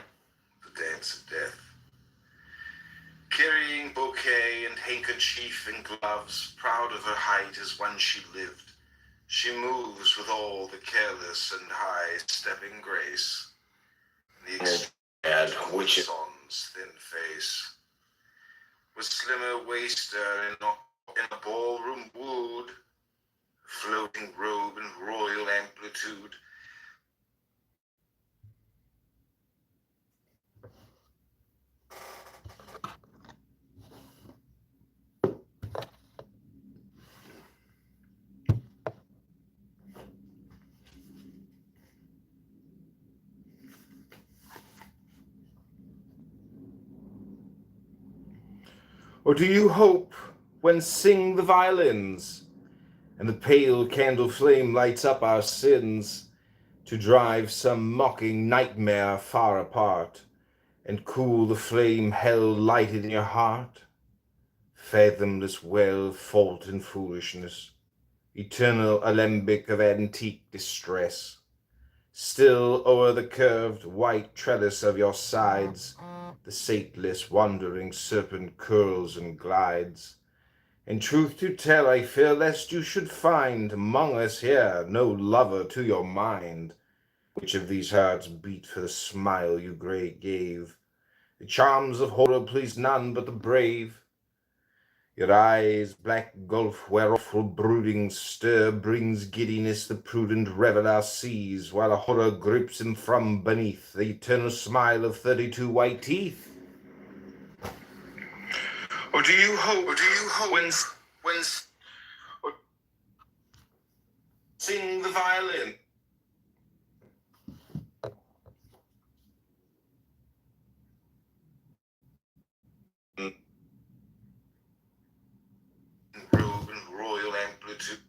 the dance of death. Carrying bouquet and handkerchief and gloves, proud of her height as when she lived, she moves with all the careless and high-stepping grace. The extreme which son's thin face, with slimmer waist in a ballroom wooed, floating robe and royal amplitude. Or do you hope, when sing the violins, and the pale candle flame lights up our sins, to drive some mocking nightmare far apart, and cool the flame hell lighted in your heart? Fathomless well, fault and foolishness, eternal alembic of antique distress, still o'er the curved white trellis of your sides, the sateless wandering serpent curls and glides. And truth to tell, I fear lest you should find among us here no lover to your mind, Which of these hearts beat for the smile you great gave? The charms of horror please none but the brave. Your eyes' black gulf where awful brooding stir brings giddiness the prudent reveler sees, while a horror grips him from beneath the eternal smile of 32 white teeth. Or do you hope when or sing the violin? Robe and royal amplitude.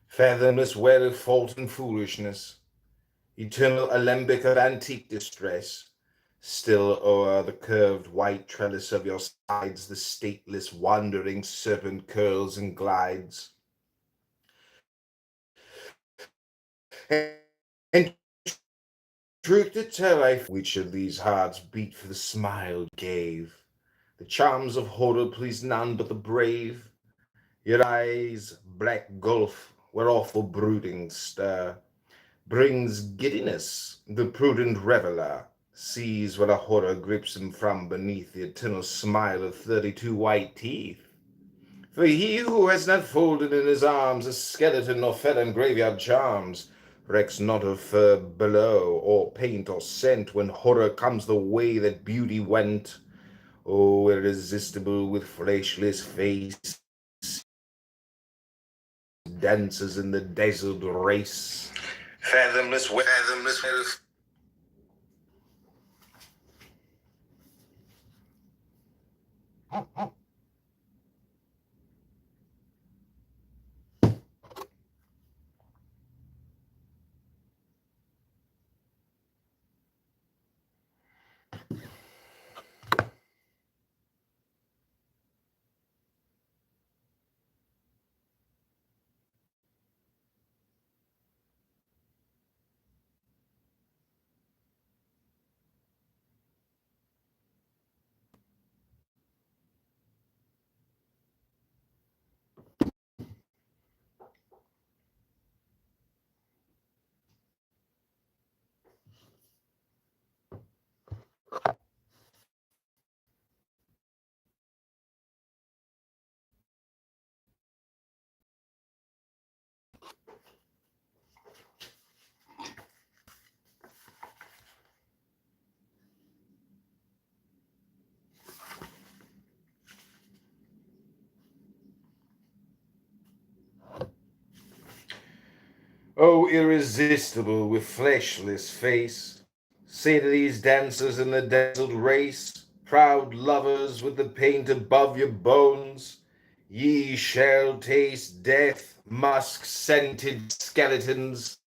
Fathomless well of fault and foolishness, eternal alembic of antique distress, still o'er the curved white trellis of your sides the stateless wandering serpent curls and glides. And truth to tell, which of these hearts beat for the smile gave? The charms of horror please none but the brave. Your eyes' black gulf, where awful brooding stir, brings giddiness, the prudent reveler sees what a horror grips him from beneath the eternal smile of 32 white teeth. For he who has not folded in his arms a skeleton nor felon graveyard charms recks not of fur below, or paint or scent, when horror comes the way that beauty went. Oh, irresistible with fleshless face, dances in the dazzled race. Fathomless, fathomless. Oh, irresistible with fleshless face, say to these dancers in the dazzled race, proud lovers with the paint above your bones, ye shall taste death, musk-scented skeletons,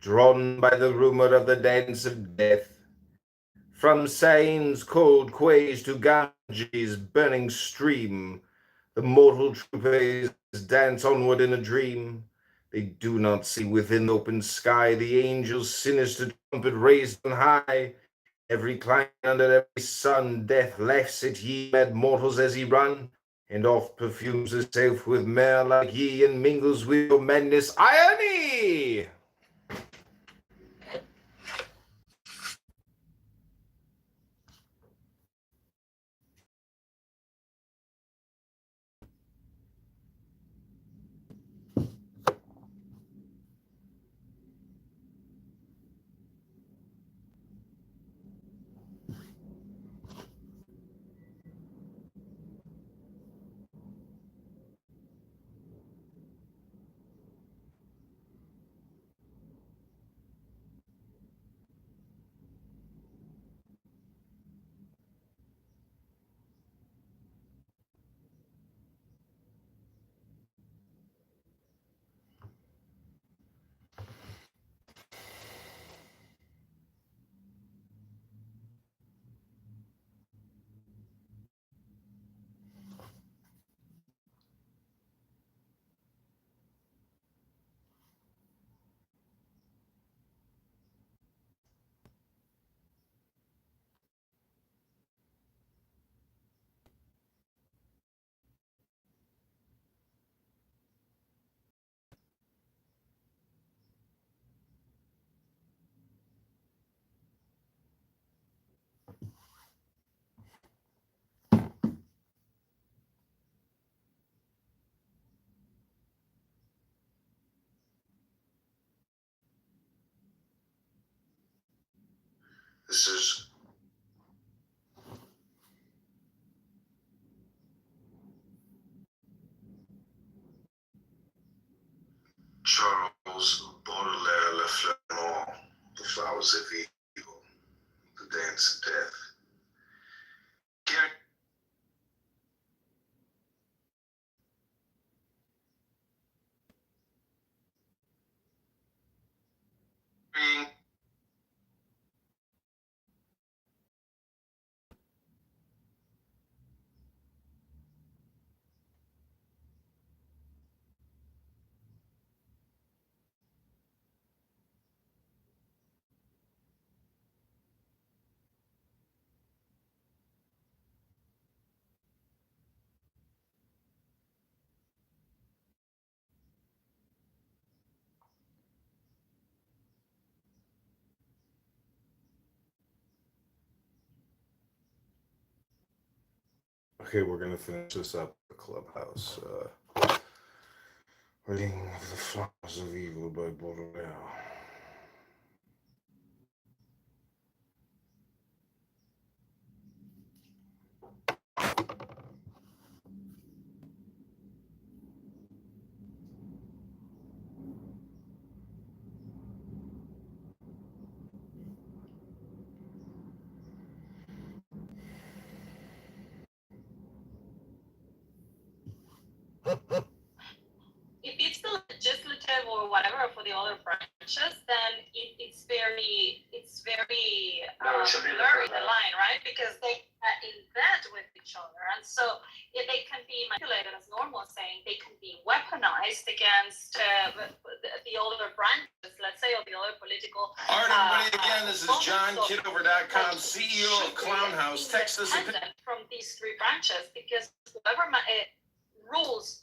drawn by the rumor of the dance of death. From Sain's cold quays to Ganges' burning stream, the mortal troopers dance onward in a dream. They do not see within the open sky the angel's sinister trumpet raised on high. Every climb under every sun, death laughs at ye mad mortals as ye run, and oft perfumes herself with myrrh like ye, and mingles with your madness irony. This is Charles Baudelaire Le Flamand, The Flowers of Evil, The Dance of Death. Carrying Okay, we're gonna finish this up at the clubhouse. Reading The Flowers of Evil by Baudelaire. If it's the legislative or whatever for the other branches, then it's very blurry the line, right? Because they invent with each other, and so if they can be manipulated, as Norm was saying, they can be weaponized against the other branches, let's say, or the other political. All right, everybody. Again, this is John, Kitover.com, CEO of Clown House. Text us from these three branches, because whoever rules.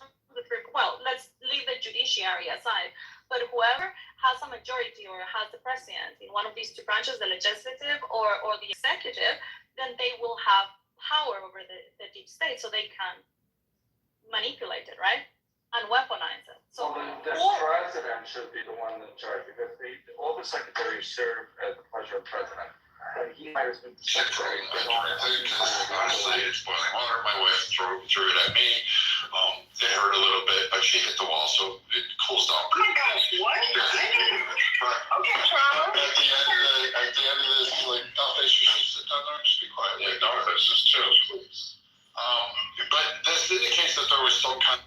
Well, let's leave the judiciary aside, but whoever has a majority or has the president in one of these two branches, the legislative or the executive, then they will have power over the deep state, so they can manipulate it, right? And weaponize it. So the president should be the one in charge, because all the secretaries serve at the pleasure of the president. And he hires the secretary. Honestly, it's boiling water. My wife threw it at me. It hurt a little bit, but she hit the wall, so it cools down. Oh my gosh, what? Okay, Charles. At the end of this, like, no, they should sit down there and just be quiet. Yeah, no, this is chill, please. But this indicates that there was some kind.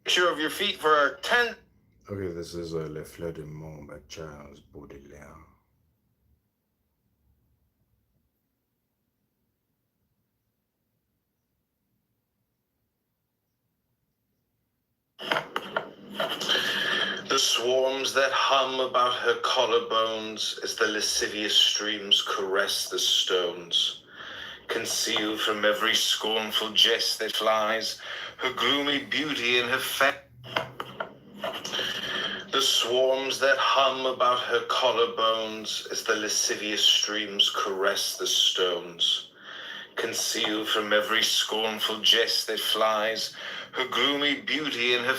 picture of your feet for our 10th. Okay, this is Le Fleur du Monde by Charles Baudelaire. The swarms that hum about her collarbones as the lascivious streams caress the stones. Concealed from every scornful jest that flies, her gloomy beauty and her the swarms that hum about her collarbones as the lascivious streams caress the stones. Concealed from every scornful jest that flies, her gloomy beauty and her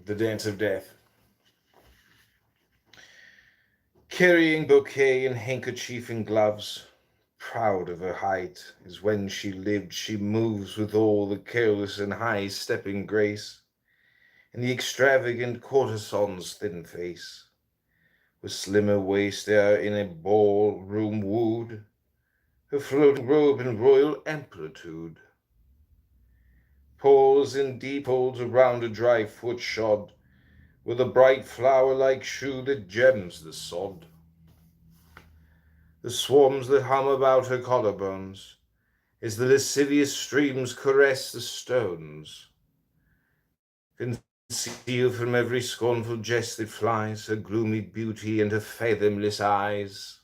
The Dance of Death. Carrying bouquet and handkerchief and gloves, proud of her height, as when she lived, she moves with all the careless and high-stepping grace, and the extravagant courtesan's thin face, with slimmer waist there in a ballroom wooed, her floating robe in royal amplitude. Pause in deep folds around a dry foot shod, with a bright flower-like shoe that gems the sod. The swarms that hum about her collarbones, as the lascivious streams caress the stones, conceal from every scornful jest that flies her gloomy beauty and her fathomless eyes,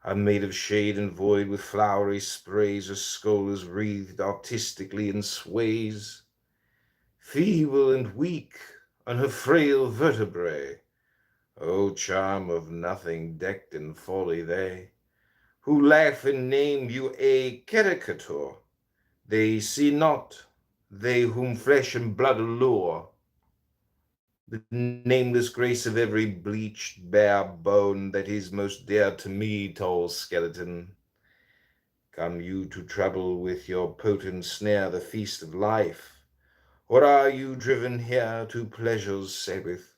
are made of shade and void with flowery sprays, her skull is wreathed artistically and sways, feeble and weak on her frail vertebrae. O charm of nothing, decked in folly they, who laugh and name you a caricature, they see not, they whom flesh and blood allure, the nameless grace of every bleached bare bone that is most dear to me, tall skeleton. Come you to trouble with your potent snare the feast of life, or are you driven here to pleasure's Sabbath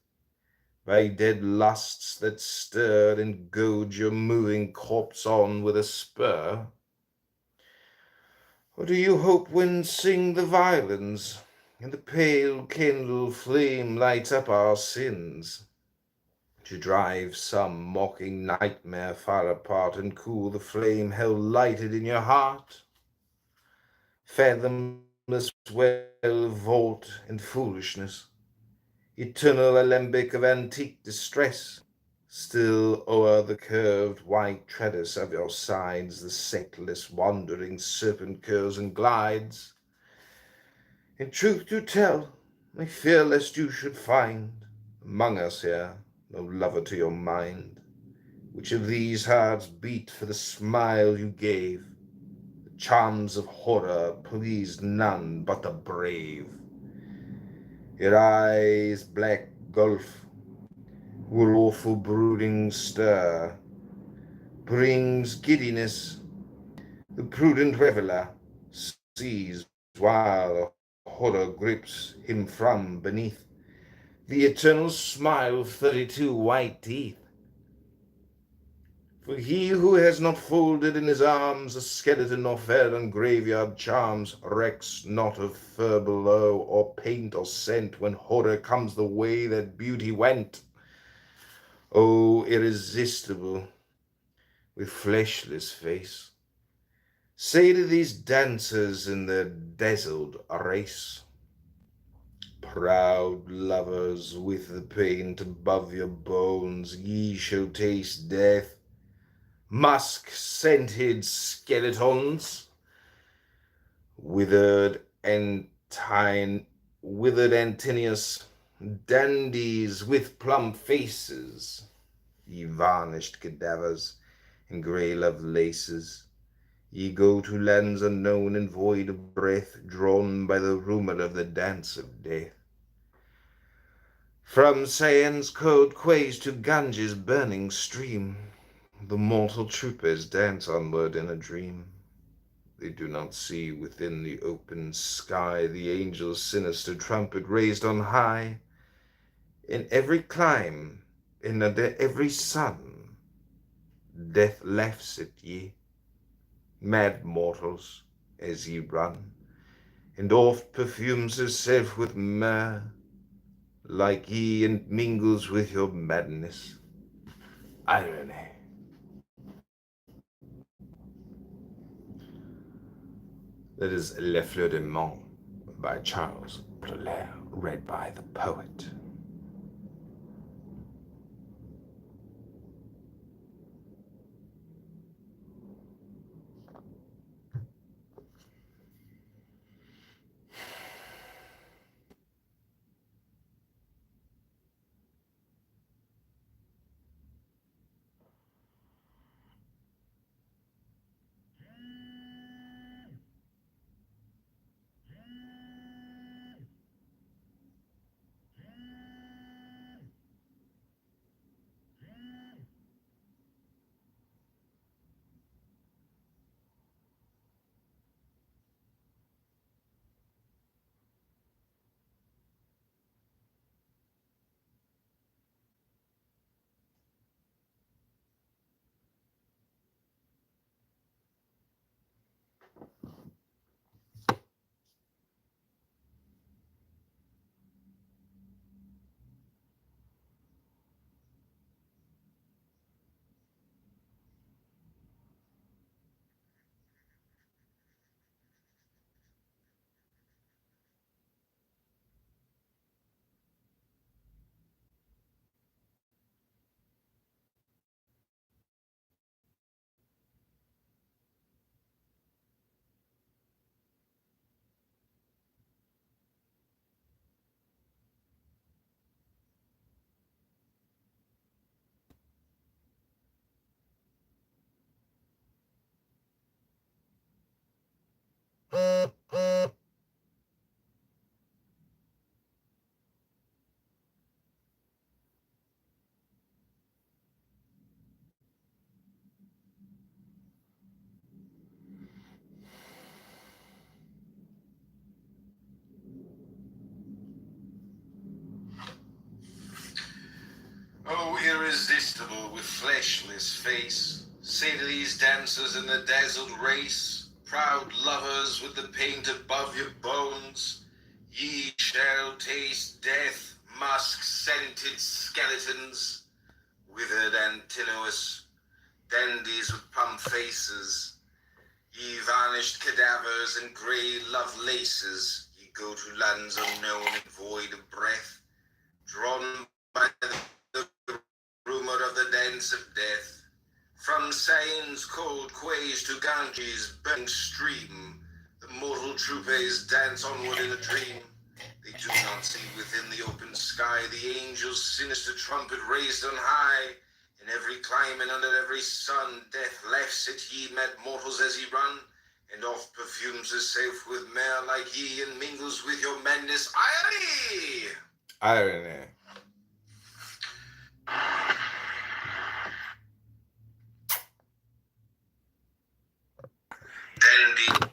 by dead lusts that stir and goad your moving corpse on with a spur? Or do you hope when sing the violins, and the pale kindle flame lights up our sins, to drive some mocking nightmare far apart and cool the flame held lighted in your heart? Fathomless well of vault and foolishness, eternal alembic of antique distress, still o'er the curved white treadis of your sides the sectless wandering serpent curls and glides. In truth to tell, I fear lest you should find among us here no lover to your mind. Which of these hearts beat for the smile you gave? The charms of horror pleased none but the brave. Your eyes' black gulf, where awful brooding stir brings giddiness, the prudent reveler sees while horror grips him from beneath the eternal smile of 32 white teeth. For he who has not folded in his arms a skeleton or fed on graveyard charms recks not of fur below or paint or scent when horror comes the way that beauty went. O irresistible with fleshless face, say to these dancers in their dazzled race, proud lovers, with the paint above your bones, ye shall taste death, musk-scented skeletons, withered and withered Antinius, dandies with plump faces, ye varnished cadavers in grey Lovelaces, ye go to lands unknown and void of breath, drawn by the rumour of the dance of death. From Cyan's cold quays to Ganges' burning stream, the mortal troopers dance onward in a dream. They do not see within the open sky the angel's sinister trumpet raised on high. In every clime, and under every sun, death laughs at ye, mad mortals, as ye run, and oft perfumes herself with myrrh, like ye, and mingles with your madness. Irony. That is Les Fleurs du Monde by Charles Baudelaire, read by the poet. Oh, irresistible with fleshless face, say to these dancers in the dazzled race, proud lovers with the paint above your bones, ye shall taste death, musk-scented skeletons, withered Antinous, dandies with plump faces, ye varnished cadavers and grey Lovelaces, ye go to lands unknown and void of breath, drawn by the rumour of the dance of death. From Seine's cold quays to Ganges' burning stream, the mortal troopers dance onward in a dream. They do not see within the open sky the angel's sinister trumpet raised on high. In every clime and under every sun, death laughs at ye mad mortals as ye run, and oft perfumes herself with myrrh like ye, and mingles with your madness. Irony! Irony. Dandy.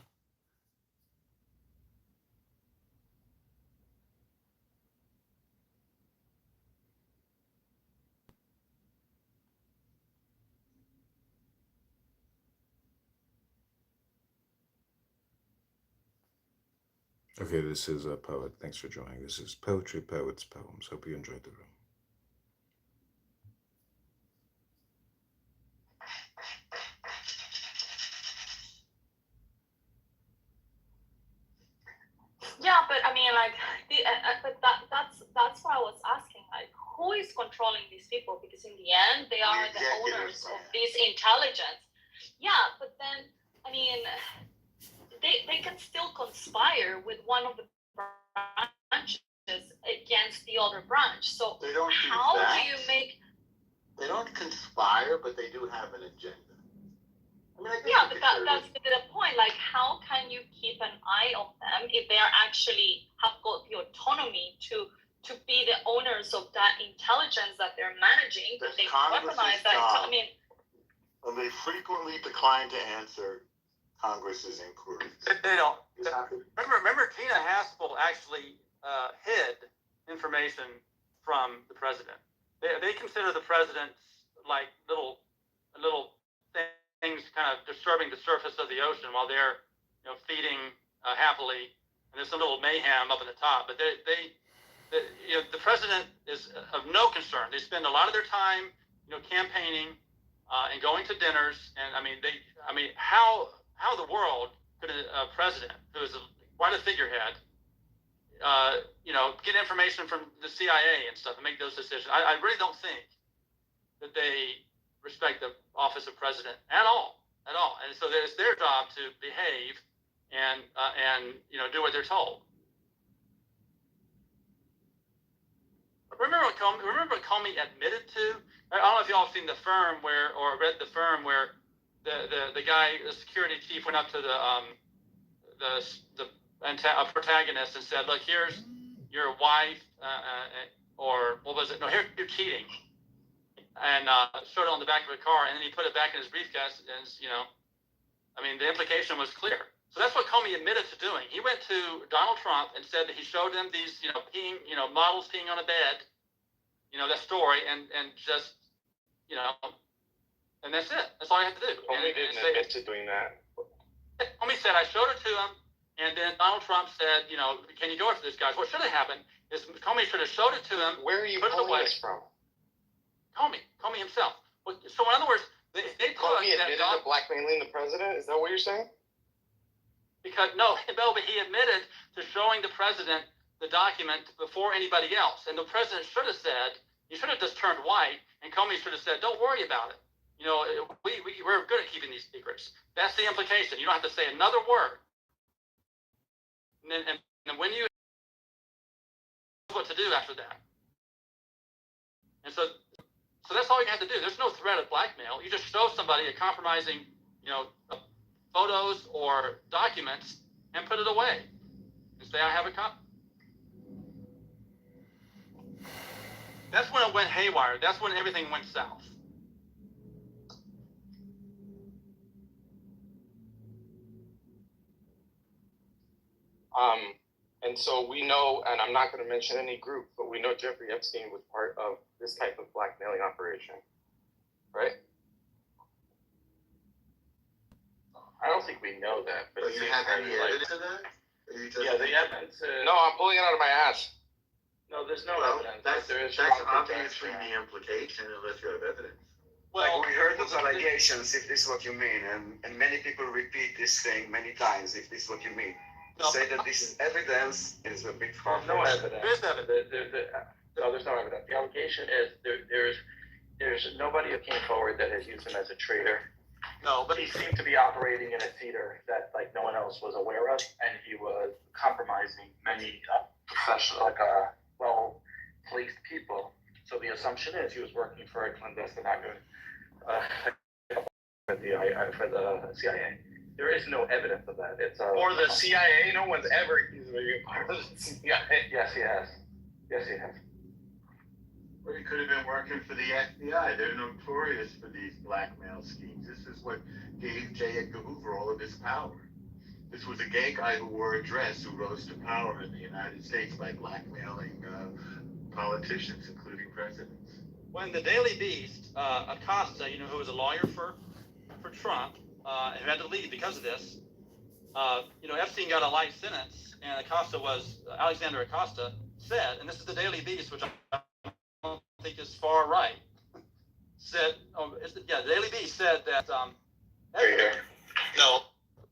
Okay, this is a poet. Thanks for joining. This is Poetry Poets Poems. Hope you enjoyed the room. Yeah, but I mean, like, but that's what I was asking. Like, who is controlling these people? Because in the end, they are the owners of this intelligence. Yeah, but then, I mean, they can still conspire with one of the branches against the other branch. So They don't do how that. do you make? They don't conspire, but they do have an agenda. I mean, I Yeah, but that's the point. Like, how can you keep an eye on them if they are actually have got the autonomy to be the owners of that intelligence that they're managing? That's They Congress's weaponize that. job. I mean, And they frequently decline to answer Congress's inquiries. They don't. Remember, Tina Haspel actually hid information from the president. They consider the president's like little things kind of disturbing the surface of the ocean while they're feeding happily, and there's some little mayhem up at the top. But the president is of no concern. They spend a lot of their time campaigning and going to dinners, and how in the world could a president who is quite a figurehead get information from the CIA and stuff and make those decisions? I really don't think that they respect the office of president at all. And so it's their job to behave and do what they're told. Remember what Comey admitted to? I don't know if y'all have seen The Firm or read The Firm where the guy, the security chief, went up to the protagonist and said, "Look, here's your wife, or what was it? No, here you're cheating." And showed it on the back of a car, and then he put it back in his briefcase, and the implication was clear. So that's what Comey admitted to doing. He went to Donald Trump and said that he showed him these, peeing, models peeing on a bed, that story, and just, and that's it. That's all you have to do. Comey didn't admit to doing that. Comey said, I showed it to him, and then Donald Trump said, can you go after this guy? What should have happened is Comey should have showed it to him. Where are you pulling this from? Comey himself. So in other words, they put Comey admitted to blackmailing the president? Is that what you're saying? Because but he admitted to showing the president the document before anybody else, and the president should have said, he should have just turned white, and Comey should have said, "Don't worry about it. We're good at keeping these secrets." That's the implication. You don't have to say another word. And then when you know what to do after that, and so that's all you have to do. There's no threat of blackmail. You just show somebody a compromising, photos or documents and put it away and say, I have a copy. That's when it went haywire. That's when everything went south. And so we know, and I'm not going to mention any group, but we know Jeffrey Epstein was part of this type of blackmailing operation, right? I don't think we know that. But you have any evidence to that? Yeah, the evidence. No, I'm pulling it out of my ass. No, there's no evidence. That's obviously the implication, unless you have evidence. Well, we heard those allegations, if this is what you mean, and many people repeat this thing many times, if this is what you mean. Say that this is evidence is a bit far. No evidence. There's evidence. No, there's no evidence. The allegation is there's nobody who came forward that has used him as a traitor. No, but he seemed to be operating in a theater that no one else was aware of, and he was compromising many professional, well-placed people. So the assumption is he was working for a clandestine for the CIA. There is no evidence of that. Or the CIA. No one's ever accused of being part of the CIA. Yes, he has. Yes, he has. Or he could have been working for the FBI. They're notorious for these blackmail schemes. This is what gave J. Edgar Hoover all of his power. This was a gay guy who wore a dress who rose to power in the United States by blackmailing politicians, including presidents. When the Daily Beast, Acosta, who was a lawyer for Trump, who had to leave because of this, Epstein got a life sentence, and Alexander Acosta said, and this is the Daily Beast, which I don't think is far right, the Daily Beast said that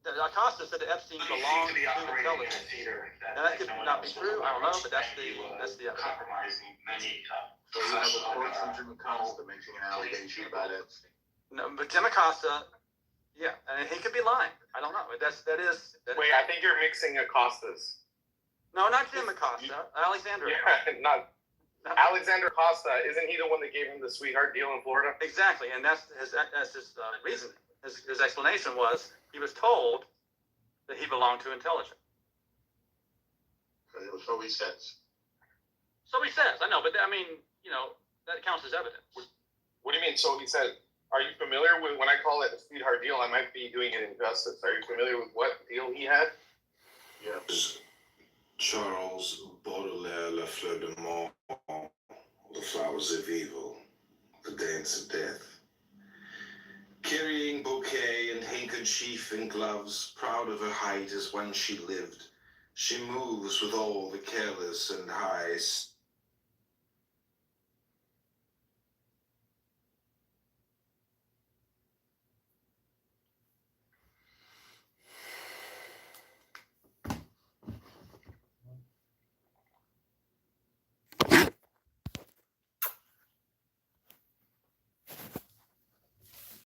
Acosta said that Epstein belonged to the intelligence. Now, that could not be true. I don't know, but that's the compromising many. So you have a quote from Jim Acosta making an allegation about Epstein. No, but Jim Acosta, yeah, and he could be lying. I don't know. That is. Wait, I think you're mixing Acostas. No, not Jim Acosta. Alexander. Yeah, not Alexander Costa. Isn't he the one that gave him the sweetheart deal in Florida? Exactly, and that's his reason. His explanation was he was told that he belonged to intelligence. So he says. So he says. I know, but I mean, you know, that counts as evidence. What do you mean? So he said. Are you familiar with when I call it a sweetheart deal? I might be doing it injustice. Are you familiar with what deal he had? Yes. Charles Baudelaire, La Fleur de Mort, The Flowers of Evil, The Dance of Death. Carrying bouquet and handkerchief and gloves, proud of her height as when she lived, she moves with all the careless and high